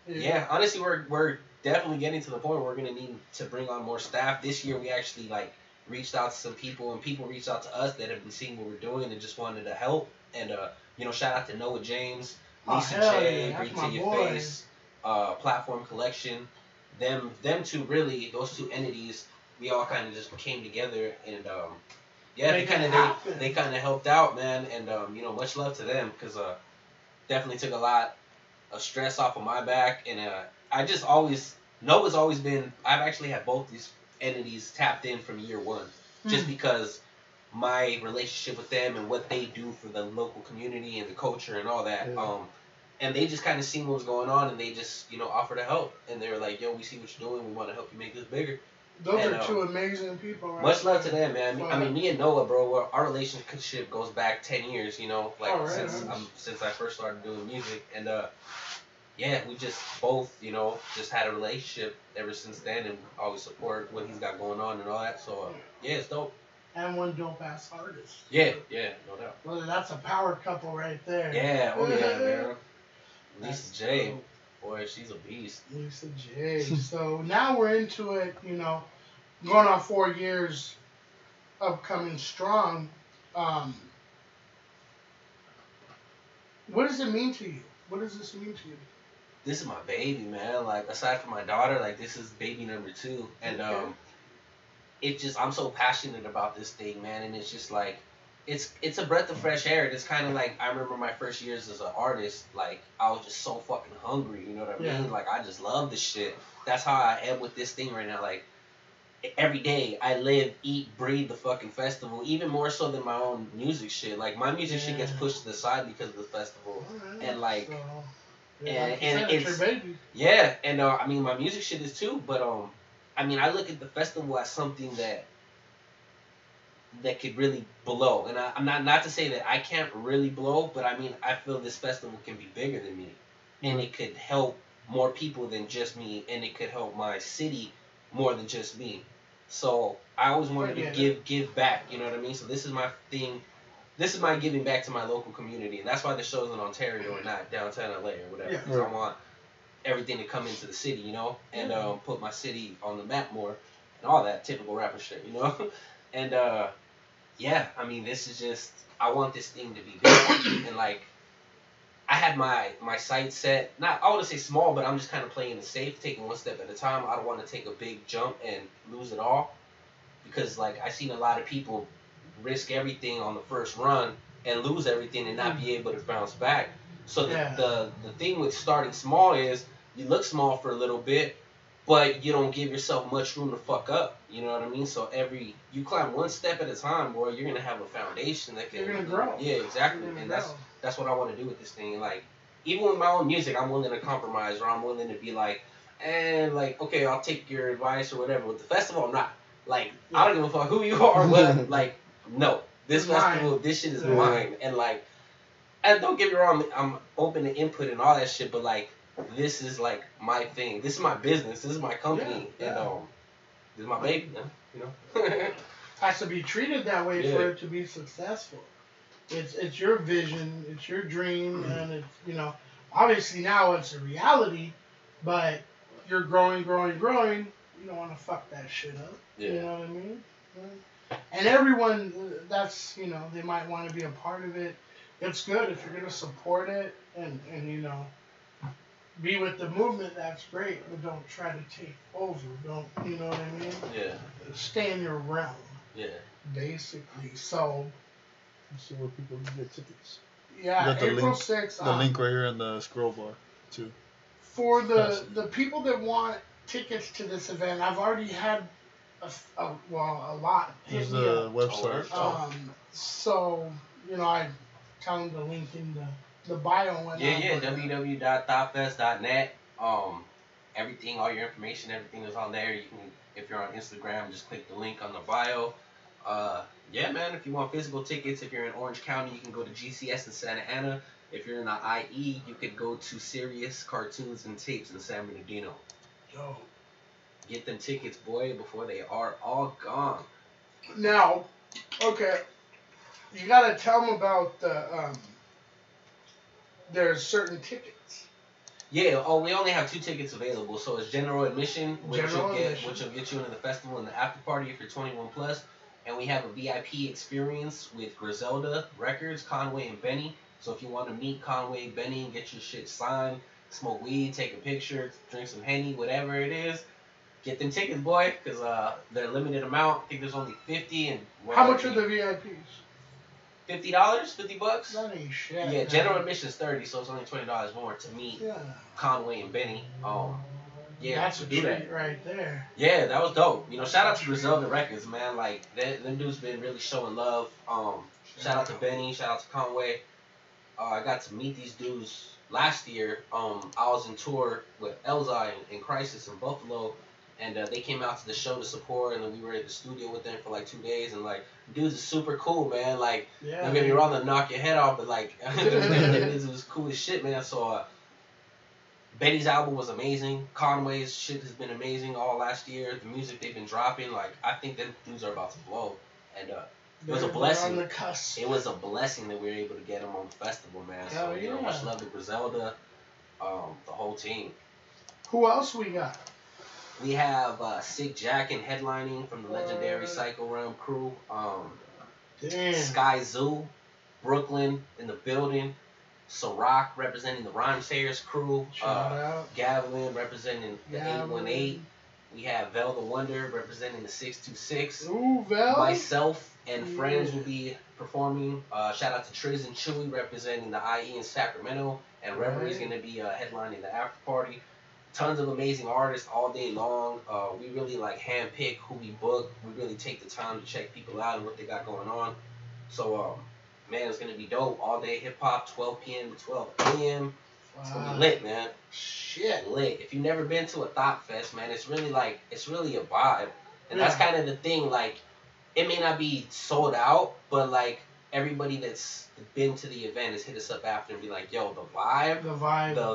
Speaker 4: there.
Speaker 2: Yeah, honestly, we're definitely getting to the point where we're gonna need to bring on more staff. This year, we actually like reached out to some people, and people reached out to us that have been seeing what we're doing and just wanted to help. And you know, shout out to Noah James,
Speaker 1: Oh,
Speaker 2: Lisa
Speaker 1: hell
Speaker 2: J,
Speaker 1: yeah,
Speaker 2: Breathe
Speaker 1: that's
Speaker 2: to
Speaker 1: my
Speaker 2: Your
Speaker 1: boy.
Speaker 2: Face, Platform Collection. Them two really, those two entities, we all kind of just came together, and yeah,
Speaker 1: Make it happen.
Speaker 2: they kind of helped out, man. And you know, much love to them, because definitely took a lot of stress off of my back. And I just always, Noah's always been, I've actually had both these entities tapped in from year one, just because my relationship with them and what they do for the local community and the culture and all that.
Speaker 4: Yeah.
Speaker 2: And they just kind of seen what was going on, and they just, you know, offered to help. And they were like, yo, we see what you're doing. We want to help you make this bigger.
Speaker 1: Those
Speaker 2: And,
Speaker 1: are two amazing people, right?
Speaker 2: Much love to them, man. I
Speaker 1: Fuck.
Speaker 2: mean, me and Noah, bro, our relationship goes back 10 years, you know, like
Speaker 1: Oh, right, right.
Speaker 2: since I first started doing music. And yeah, we just both, you know, just had a relationship ever since then, and always support what he's got going on and all that. So yeah, it's dope.
Speaker 1: And one dope ass artist.
Speaker 2: Yeah, no doubt.
Speaker 1: Well, that's a power couple right there.
Speaker 2: Yeah, oh yeah, man.
Speaker 1: That's
Speaker 2: Lisa J,
Speaker 1: dope.
Speaker 2: boy, she's a beast.
Speaker 1: Lisa J. So now we're into it, you know, going on 4 years, upcoming strong. What does it mean to you? What does this mean to you?
Speaker 2: This is my baby, man. Like, aside from my daughter, like, this is baby number 2. And
Speaker 1: Okay.
Speaker 2: it just, I'm so passionate about this thing, man. And it's just like, it's a breath of fresh air. It's kind of like, I remember my first years as an artist, like, I was just so fucking hungry, you know what I mean?
Speaker 1: Yeah.
Speaker 2: Like, I just love this shit. That's how I am with this thing right now. Like, every day I live, eat, breathe the fucking festival, even more so than my own music shit. Like, my music shit gets
Speaker 1: Yeah.
Speaker 2: pushed to the side because of the festival.
Speaker 1: Alright,
Speaker 2: And, like,
Speaker 1: so,
Speaker 2: and-
Speaker 1: like you
Speaker 2: and
Speaker 1: said,
Speaker 2: it's-
Speaker 1: your baby.
Speaker 2: Yeah, and I mean, my music shit is too, but I mean, I look at the festival as something that could really blow. And I'm not to say that I can't really blow, but I mean, I feel this festival can be bigger than me, and it could help more people than just me, and it could help my city more than just me. So I always wanted
Speaker 1: I
Speaker 2: to
Speaker 1: get
Speaker 2: give back, you know what I mean? So this is my thing. This is my giving back to my local community, and that's why the show's in Ontario and not downtown LA or whatever.
Speaker 1: Yeah.
Speaker 2: Because I want everything to come into the city, you know, and put my city on the map more, and all that typical rapper shit, you know. And yeah, I mean, this is just, I want this thing to be big, and like, I had my sights set, not, I want to say small, but I'm just kind of playing it safe, taking one step at a time. I don't want to take a big jump and lose it all, because like, I've seen a lot of people risk everything on the first run and lose everything and not be able to bounce back. So
Speaker 1: Yeah.
Speaker 2: the thing with starting small is, you look small for a little bit, but you don't give yourself much room to fuck up. You know what I mean? So you climb one step at a time, boy, you're gonna have a foundation that can.
Speaker 1: You're gonna grow.
Speaker 2: Yeah, exactly. And that's what I want to do with this thing. Like, even with my own music, I'm willing to compromise, or I'm willing to be like, like, okay, I'll take your advice or whatever. With the festival, I'm not. Like, I don't give a fuck who you are, but like, no, this festival, this shit is mine, and like, and don't get me wrong, I'm open to input and all that shit, but like, this is like my thing. This is my business. This is my company, and this is my baby, man. You know,
Speaker 1: has to be treated that way for it to be successful. It's your vision, it's your dream, and it's, you know, obviously now it's a reality, but you're growing. You don't want to fuck that shit up. Yeah. You know what I mean? And everyone that's, you know, they might want to be a part of it. It's good if you're gonna support it and you know, be with the movement. That's great, but don't try to take over. Don't, you know what I mean? Yeah. Stay in your realm. Yeah. Basically, so.
Speaker 4: Let's see where people can get tickets.
Speaker 1: Yeah, April 6th.
Speaker 4: The link right here in the scroll bar, too.
Speaker 1: For the people that want tickets to this event, I've already had a lot.
Speaker 4: Here's the website.
Speaker 1: So, you know, I tell them the link in the bio and whatnot.
Speaker 2: Yeah, www.thophfest.net. Everything, all your information, everything is on there. You can, if you're on Instagram, just click the link on the bio. Yeah, man, if you want physical tickets, if you're in Orange County, you can go to GCS in Santa Ana. If you're in the IE, you could go to Sirius Cartoons and Tapes in San Bernardino. Yo. Get them tickets, boy, before they are all gone.
Speaker 1: Now, okay, you gotta tell them about the, there's certain tickets.
Speaker 2: Yeah, we only have 2 tickets available, so it's general admission, which will get you into the festival and the after party if you're 21 plus. And we have a VIP experience with Griselda Records, Conway and Benny. So if you want to meet Conway, Benny, and get your shit signed, smoke weed, take a picture, drink some Henny, whatever it is, get them tickets, boy, because they're a limited amount. I think there's only 50. And
Speaker 1: how much are the VIPs?
Speaker 2: $50, $50.
Speaker 1: That ain't shit.
Speaker 2: Yeah, general admission is $30, so it's only $20 more to meet Conway and Benny. Yeah,
Speaker 1: that's a treat right there.
Speaker 2: Yeah, that was dope. You know, shout out to Griselda Records, man. Like, them dudes been really showing love. Shout out to Benny. Shout out to Conway. I got to meet these dudes last year. I was in tour with Elzai and Crisis in Buffalo, and they came out to the show to support, and then we were at the studio with them for like 2 days, and like, dudes are super cool, man. Like, don't get me wrong, they'll knock your head off, but like, it was cool as shit, man. So, Benny's album was amazing. Conway's shit has been amazing all last year. The music they've been dropping, like, I think them dudes are about to blow. And it was a blessing.
Speaker 1: On the cusp.
Speaker 2: It was a blessing that we were able to get them on the festival, man. So, you know, much love to Griselda, the whole team.
Speaker 1: Who else we got?
Speaker 2: We have Sick Jackin headlining from the legendary Psycho Realm crew. Sky Zoo, Brooklyn in the building. Ciroc representing the Rhymesayers crew. Gavlin representing the 818. We have Vel the Wonder representing the 626.
Speaker 1: Ooh, Vel.
Speaker 2: Myself and friends will be performing. Shout out to Triz and Chewy representing the IE in Sacramento. And Reverie's going to be headlining the after party. Tons of amazing artists all day long. We really like handpick who we book. We really take the time to check people out and what they got going on. So, man, it's gonna be dope. All day hip hop, 12 p.m. to 12 a.m. It's gonna be lit, man. Shit, lit. If you've never been to a THOP Fest, man, it's really a vibe. And that's kind of the thing. Like, it may not be sold out, but like everybody that's been to the event has hit us up after and be like, yo, the vibe,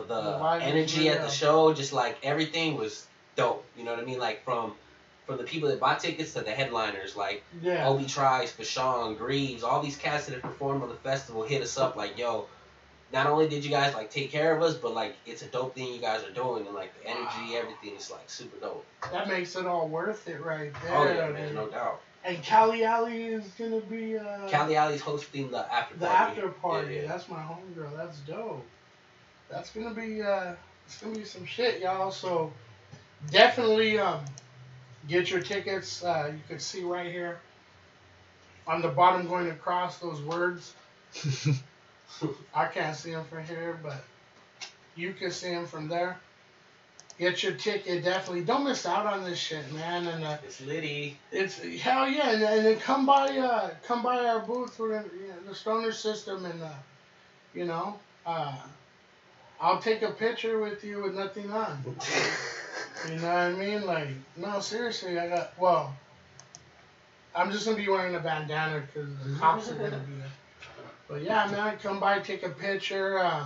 Speaker 2: the energy at the show, just like everything was dope. You know what I mean? Like from the people that bought tickets to the headliners, like Obi Trice, Fashawn, Greaves, all these cats that have performed on the festival hit us up like, yo, not only did you guys like take care of us, but like it's a dope thing you guys are doing, and like the energy, everything is like super dope.
Speaker 1: That makes it all worth it right there.
Speaker 2: Oh yeah, man, no doubt.
Speaker 1: And Cali Alley is gonna be
Speaker 2: Cali Alley's hosting the after party.
Speaker 1: The after party. Yeah. That's my homegirl. That's dope. That's gonna be it's gonna be some shit, y'all. So definitely get your tickets. You can see right here on the bottom going across those words. I can't see them from here, but you can see them from there. Get your ticket, definitely. Don't miss out on this shit, man. And
Speaker 2: It's litty.
Speaker 1: it's hell yeah, and then come by our booth. We're in the Stoner System, and you know, I'll take a picture with you with nothing on. You know what I mean? Like, no, seriously, I'm just gonna be wearing a bandana because the cops are gonna be there. But yeah, man, come by, take a picture,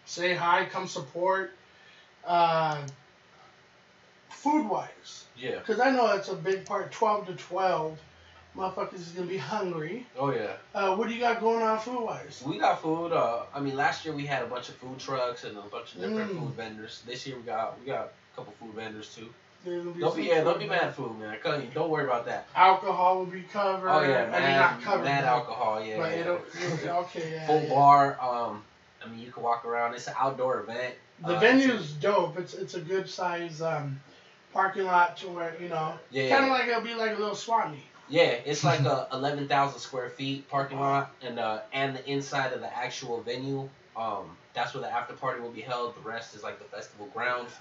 Speaker 1: say hi, come support. Food wise,
Speaker 2: Yeah.
Speaker 1: because I know that's a big part. 12 to 12, motherfuckers is gonna be hungry.
Speaker 2: Oh yeah.
Speaker 1: What do you got going on food wise?
Speaker 2: We got food. I mean, last year we had a bunch of food trucks and a bunch of different food vendors. This year we got a couple food vendors too. There'll be mad food, man. Don't worry about that.
Speaker 1: Alcohol will be covered.
Speaker 2: Oh yeah,
Speaker 1: not covered.
Speaker 2: mad alcohol, yeah.
Speaker 1: But
Speaker 2: yeah.
Speaker 1: okay, yeah.
Speaker 2: Full bar. I mean, you can walk around. It's an outdoor event.
Speaker 1: The venue's dope. It's a good size parking lot to where kind of like it'll be like a little swap meet.
Speaker 2: Yeah, it's like a 11,000 square feet parking lot, and the inside of the actual venue. That's where the after party will be held. The rest is like the festival grounds.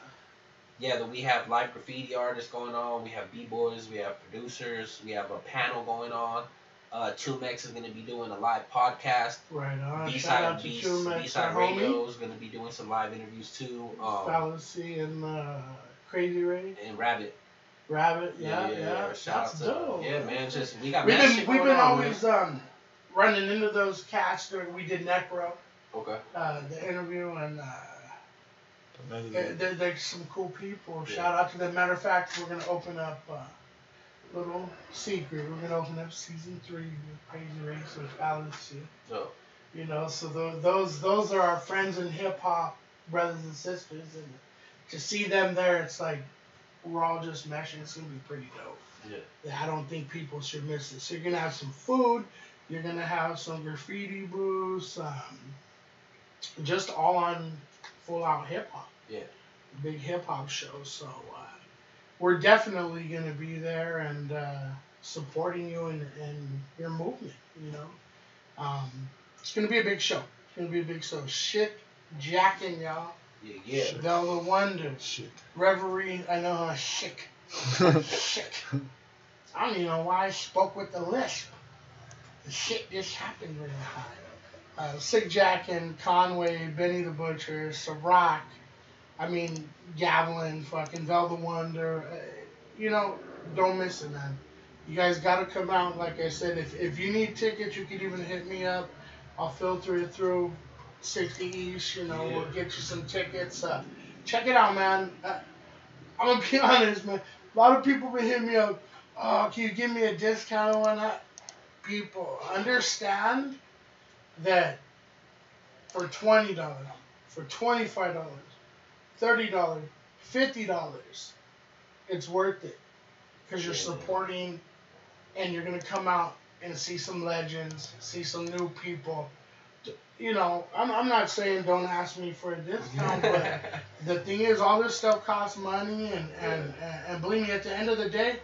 Speaker 2: Yeah, we have live graffiti artists going on. We have b-boys. We have producers. We have a panel going on. 2Mex is going to be doing a live podcast.
Speaker 1: Right on.
Speaker 2: B-Side Radio is going to be doing some live interviews too.
Speaker 1: Fallacy and Crazy Ray.
Speaker 2: And Rabbit.
Speaker 1: Yeah.
Speaker 2: Shout out
Speaker 1: That's
Speaker 2: to
Speaker 1: dope.
Speaker 2: Yeah, man. We got
Speaker 1: We've
Speaker 2: shit
Speaker 1: been
Speaker 2: going on,
Speaker 1: always running into those cats during we did Necro.
Speaker 2: Okay.
Speaker 1: The interview and
Speaker 4: Amazing.
Speaker 1: they're some cool people.
Speaker 2: Yeah.
Speaker 1: Shout out to them. Matter of fact, we're gonna open up little secret. We're gonna open up season 3 with Crazy Race with Fallacy.
Speaker 2: Oh.
Speaker 1: You know, so those are our friends in hip hop, brothers and sisters, and to see them there, it's like we're all just meshing. It's gonna be pretty dope. Yeah. I don't think people should miss it. So you're gonna have some food. You're gonna have some graffiti booths. Just all on full out hip hop.
Speaker 2: Yeah.
Speaker 1: Big hip hop show. So we're definitely gonna be there and supporting you and your movement. You know, it's gonna be a big show. It's gonna be a big show. Shit, jacking y'all.
Speaker 2: Yeah.
Speaker 1: Velvet Wonder.
Speaker 4: Shit.
Speaker 1: Reverie. I know how chic. Chic. I don't even know why I spoke with the lisp. The shit just happened really high. Sick Jackin, Conway, Benny the Butcher, Ciroc, I mean, Gavelin, fucking Velvet Wonder. Don't miss it, man. You guys got to come out. Like I said, if you need tickets, you can even hit me up. I'll filter it through 60 East. We'll get you some tickets. Check it out, man. I'm going to be honest, man. A lot of people been hitting me up. Oh, can you give me a discount on that? People, understand that for $20, for $25, $30, $50, it's worth it because you're supporting and you're gonna come out and see some legends, see some new people. I'm not saying don't ask me for a discount, but the thing is, all this stuff costs money, and believe me, at the end of the day,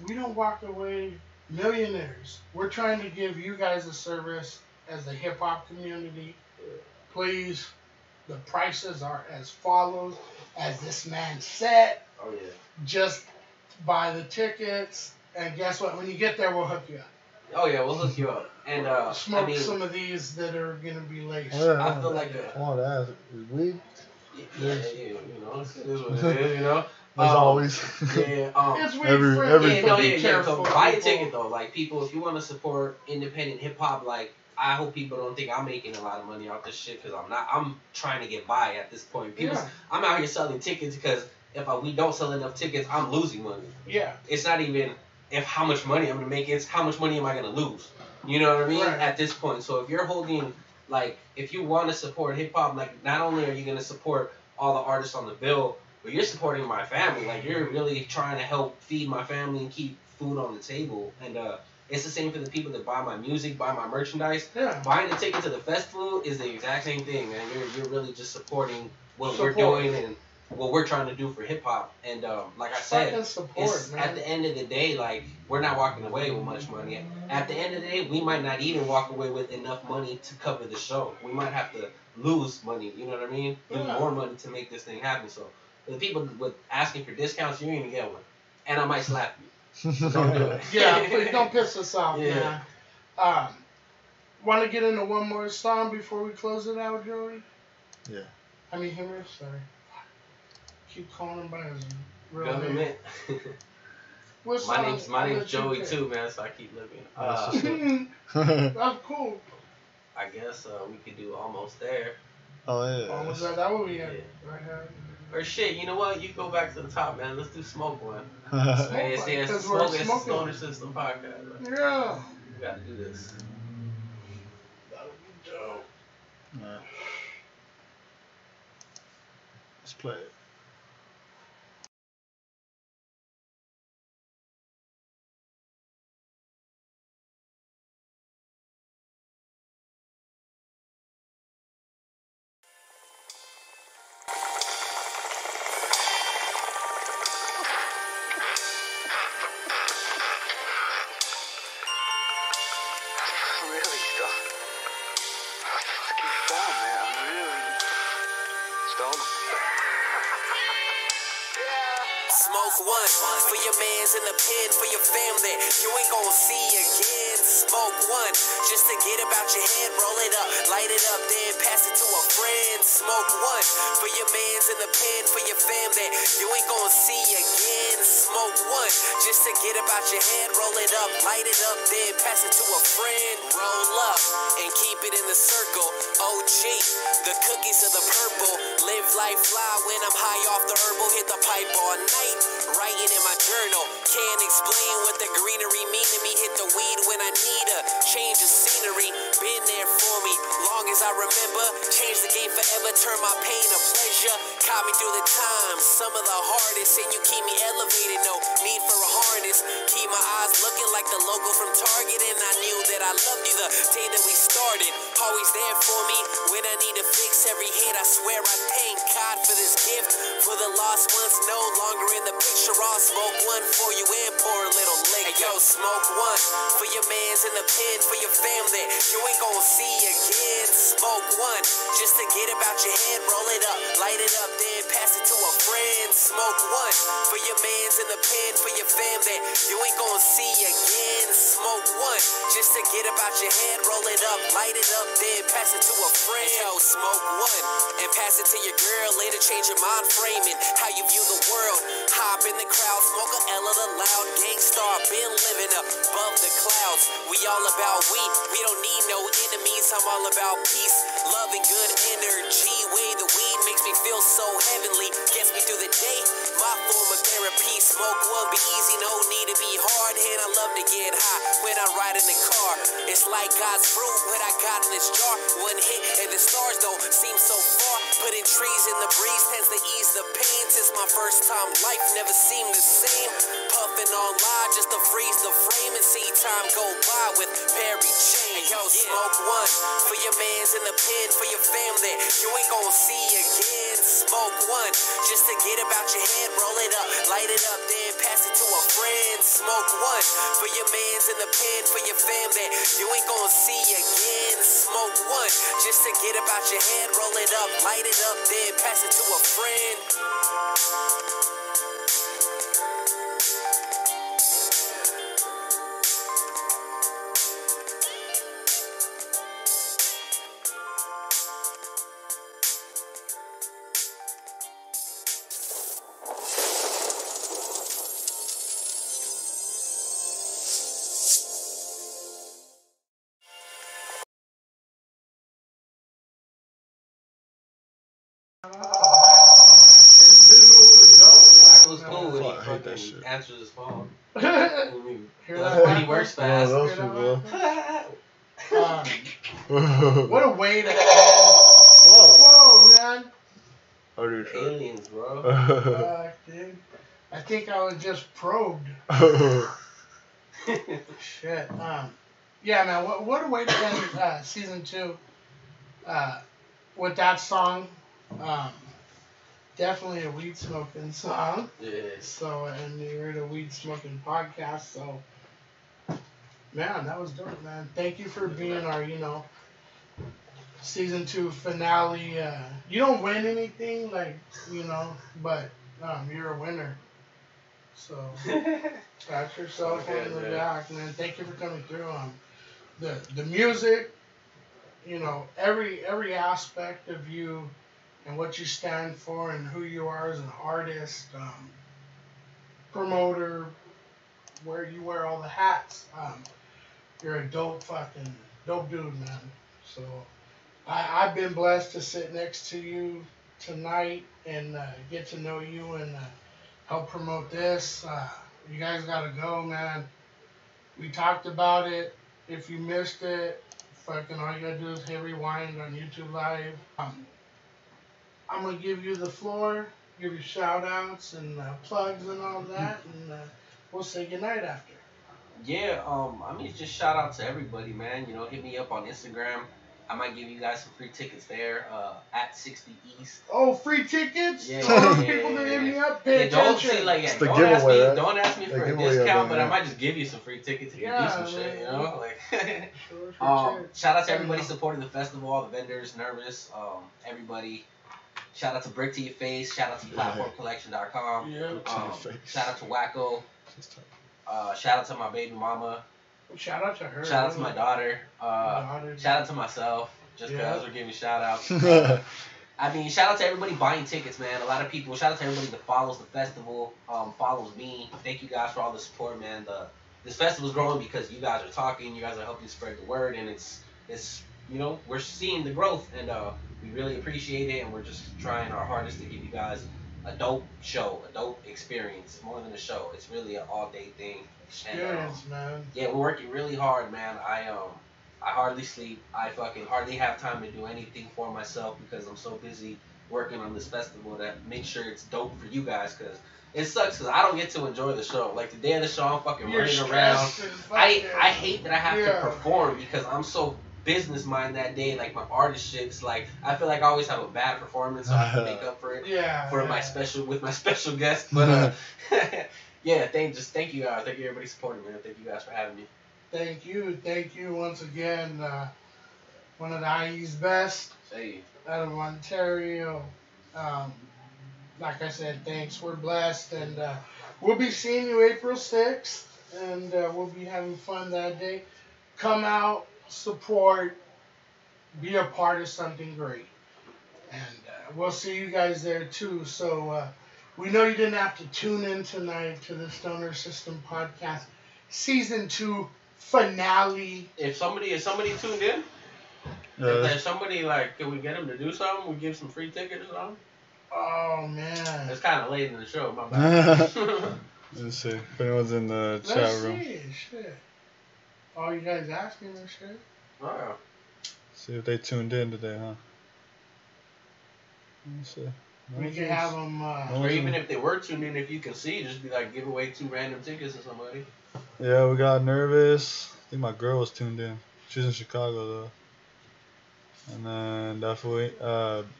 Speaker 1: we don't walk away millionaires. We're trying to give you guys a service as the hip hop community. Please, the prices are as follows, as this man said.
Speaker 2: Oh yeah.
Speaker 1: Just buy the tickets, and guess what? When you get there, we'll hook you up.
Speaker 2: Oh yeah, we'll hook you up. And
Speaker 1: smoke some of these that are gonna be laced.
Speaker 2: I feel like
Speaker 4: I want to ask, is weed?
Speaker 2: Yeah, it is what it is,
Speaker 4: As always.
Speaker 1: It's weed
Speaker 4: every
Speaker 1: careful.
Speaker 2: Buy a ticket though. Like, people, if you want to support independent hip hop, like, I hope people don't think I'm making a lot of money off this shit, because I'm not. I'm trying to get by at this point. I'm out here selling tickets because if we don't sell enough tickets, I'm losing money.
Speaker 1: Yeah.
Speaker 2: It's not even how much money I'm gonna make. It's how much money am I gonna lose. You know what I mean?
Speaker 1: Right.
Speaker 2: At this point. So if you're holding, like, if you want to support hip hop, like, not only are you gonna support all the artists on the bill, but you're supporting my family. Like, you're really trying to help feed my family and keep food on the table. And it's the same for the people that buy my music, buy my merchandise.
Speaker 1: Yeah.
Speaker 2: Buying a ticket to the festival is the exact same thing, man. You're really just supporting what we're doing and what we're trying to do for hip hop. And like I said, at the end of the day, like, we're not walking away with much money. At the end of the day, we might not even walk away with enough money to cover the show. We might have to lose money, you know what I mean? Lose more money to make this thing happen. So The people with asking for discounts, you ain't gonna get one, and I might slap you. So don't do it.
Speaker 1: Yeah, please don't piss us off,
Speaker 2: Yeah.
Speaker 1: man. Want to get into one more song before we close it out, Joey?
Speaker 4: Yeah.
Speaker 1: I mean, him, sorry. Keep calling him by his real
Speaker 2: Gunna
Speaker 1: name.
Speaker 2: Be.
Speaker 1: What song?
Speaker 2: My name's Joey too, man. So I keep looking.
Speaker 1: That's cool.
Speaker 2: I guess we could do Almost There.
Speaker 4: Oh yeah.
Speaker 1: Almost there. That would be it.
Speaker 2: Yeah.
Speaker 1: Right here.
Speaker 2: Or shit, you know what? You go back to the top, man. Let's do Smoke One.
Speaker 1: Smoke
Speaker 2: Hey,
Speaker 1: One,
Speaker 2: it's
Speaker 1: 'cause we're
Speaker 2: Smoke. It's the
Speaker 1: smoking.
Speaker 2: Stoner System podcast. Bro.
Speaker 1: Yeah.
Speaker 2: We gotta do this.
Speaker 1: That would be dope.
Speaker 4: Alright. Let's play it.
Speaker 8: Really stoned. What the fuck is stoned, man? I'm really stoned.
Speaker 6: Smoke one for your mans in the pen, for your family you ain't gonna see again. Smoke one just to get about your head, roll it up, light it up, then pass it to a friend. Smoke one for your mans in the pen, for your family you ain't gonna see again. Smoke one just to get about your head, roll it up, light it up, then pass it to a friend. Roll up and keep it in the circle. OG, the cookies of the purple. Live life fly when I'm high off the herbal. Hit the pipe all night, writing in my journal. Can't explain what the greenery mean to me. Hit the weed when I need a change of scenery. Been there for me, long as I remember. Change the game forever, turn my pain to pleasure. Caught me through the times, some of the hardest. And you keep me elevated, no need for a harness. Keep my eyes looking like the logo from Target. And I knew that I loved you the day that we started. Always there for me when I need to fix every hit. I swear I thank God for this gift. For the lost ones no longer in the picture. I'll smoke one for you and pour a little liquor. Hey, yo, smoke one for your mans in the pen, for your family you ain't gonna see again. Smoke one just to get about your head, roll it up, light it up, then pass it to a friend. Smoke one for your mans in the pen, for your family you ain't gonna see again. Smoke one just to get about your head, roll it up, light it up, then pass it to a friend. Yo, smoke one and pass it to your girl. Later change your mind framing how you view the world. Hop in the crowd, smoke a L of the loud. Gangstar, been living above the clouds. We all about we don't need no enemies. I'm all about peace, love and good energy. Way the weed makes me feel so heavenly, gets me through the day, my form of therapy. Smoke one, be easy, no need to be hard. And I love to get high when I ride in the car. It's like God's fruit, what I got in this jar. One hit and the stars don't seem so far. Putting trees in the breeze tends to ease the pain. Since my first time, life never seemed the same. Puffing on live just to freeze the frame and see time go by with Perry Chain. Yo, smoke one for your mans in the pen, for your family you ain't gonna see again. Smoke one just to get about your head, roll it up, light it up, then pass it to a friend. Smoke one for your mans in the pen, for your family you ain't gonna see again. Smoke one just to get about your head, roll it up, light it up, then pass it to a friend.
Speaker 1: His visuals are dope, man.
Speaker 2: That was cool when he
Speaker 4: Fuck, I hate that
Speaker 2: fucking
Speaker 4: shit.
Speaker 2: answers his phone.
Speaker 1: Hear
Speaker 2: That's
Speaker 1: that?
Speaker 2: when he works
Speaker 4: One
Speaker 2: fast.
Speaker 4: of those
Speaker 1: Hear
Speaker 4: people.
Speaker 1: that? What a way to end.
Speaker 4: Whoa.
Speaker 1: Whoa, man.
Speaker 4: Oh, dude, shit.
Speaker 2: Aliens, bro.
Speaker 1: Fuck, dude. I think I was just probed. Shit. Yeah, man. What a way to end season 2. With that song. Definitely a weed smoking song.
Speaker 2: Yes.
Speaker 1: So, and you're in a weed smoking podcast. So, man, that was dope, man. Thank you for being our, season 2 finale. You don't win anything, like, but you're a winner. So pat yourself on the back, man. Thank you for coming through. The music, every aspect of you and what you stand for and who you are as an artist, promoter, where you wear all the hats. You're a dope dude, man. So I've been blessed to sit next to you tonight and get to know you and help promote this. You guys gotta go, man. We talked about it. If you missed it, fucking all you gotta do is hit rewind on YouTube Live. I'm gonna give you the floor, give you shout outs and plugs and all that, and we'll say goodnight after.
Speaker 2: Yeah, just shout out to everybody, man. Hit me up on Instagram. I might give you guys some free tickets there, at 60 East.
Speaker 1: Oh, free tickets?
Speaker 2: Yeah,
Speaker 1: People that hit me up, pay
Speaker 2: don't
Speaker 1: attention.
Speaker 2: don't ask me for a discount, but I might just give you some free tickets if you do some shit, shout out to everybody supporting the festival, all the vendors, Nervous, everybody. Shout out to Brick to Your Face. Shout out to PlatformCollection.com. Shout out to Wacko. Shout out to my baby mama.
Speaker 1: Shout out to her.
Speaker 2: Shout out to my daughter. Shout out to myself. Just because we're giving shout outs. Shout out to everybody buying tickets, man. A lot of people. Shout out to everybody that follows the festival, follows me. Thank you guys for all the support, man. This festival's growing because you guys are talking. You guys are helping spread the word, and it's we're seeing the growth, and we really appreciate it. And we're just trying our hardest to give you guys a dope show, a dope experience, more than a show. It's really an all-day thing.
Speaker 1: Experience, man.
Speaker 2: Yeah, we're working really hard, man. I hardly sleep. I fucking hardly have time to do anything for myself because I'm so busy working on this festival that make sure it's dope for you guys, because it sucks because I don't get to enjoy the show. Like the day of the show, I'm fucking running around. I hate that I have to perform because I'm so business mind that day. Like my artist shit's like, I feel like I always have a bad performance, so I have to make up for it. My special guest. But thank you guys. Thank you everybody supporting me. Thank you guys for having me.
Speaker 1: Thank you once again. One of the IE's best out of Ontario. Like I said, thanks. We're blessed, and we'll be seeing you April 6th, and we'll be having fun that day. Come out, support, be a part of something great, and we'll see you guys there too. So we know you didn't have to tune in tonight to the Stoner System Podcast Season 2 finale.
Speaker 2: If somebody tuned in, if there's somebody, like, can we get them to do something? We give some free tickets or something?
Speaker 1: Oh, man.
Speaker 2: It's kind of late in the show, my bad.
Speaker 4: Let's see if anyone's in the chat room.
Speaker 1: Let's see, shit. Oh, you guys asking this shit?
Speaker 2: Oh, yeah.
Speaker 4: See if they tuned in today, huh? Let's see.
Speaker 1: We can have them,
Speaker 2: or even if they were tuned in, if you can see, just be like, give away 2 random tickets to somebody.
Speaker 4: Yeah, we got Nervous. I think my girl was tuned in. She's in Chicago, though. And then definitely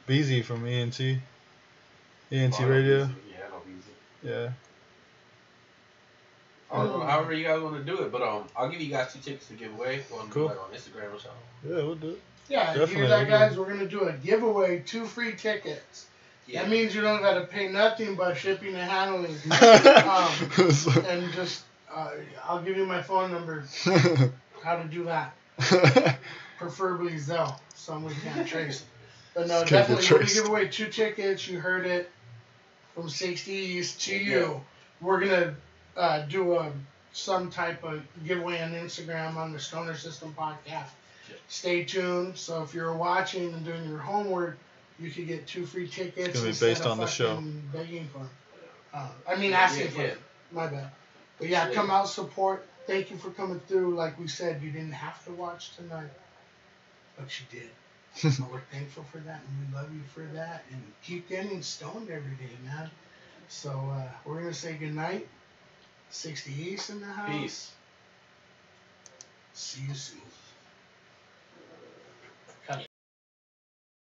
Speaker 4: BZ from ENT. ENT Radio.
Speaker 2: Yeah, I know BZ.
Speaker 4: Yeah.
Speaker 2: However you guys want to do it, but I'll give you guys 2 tickets to give away. Want to do it on Instagram or something?
Speaker 4: Yeah, we'll do it.
Speaker 1: Yeah, hear that, guys? We're gonna do a giveaway, 2 free tickets. Yeah. That means you don't gotta pay nothing but shipping and handling. And just I'll give you my phone number. How to do that? Preferably Zelle, some we can't trace. But no, definitely we're gonna give away 2 tickets. You heard it from 60 East to you. We're gonna do some type of giveaway on Instagram on the Stoner System Podcast. Stay tuned. So if you're watching and doing your homework, you could get 2 free tickets.
Speaker 4: It's gonna be based on the show.
Speaker 1: Begging for asking for it. My bad. But yeah, come out, support. Thank you for coming through. Like we said, you didn't have to watch tonight, but you did. So we're thankful for that, and we love you for that. And keep getting stoned every day, man. So we're gonna say goodnight. 60 East in the house.
Speaker 2: Peace.
Speaker 1: See you soon.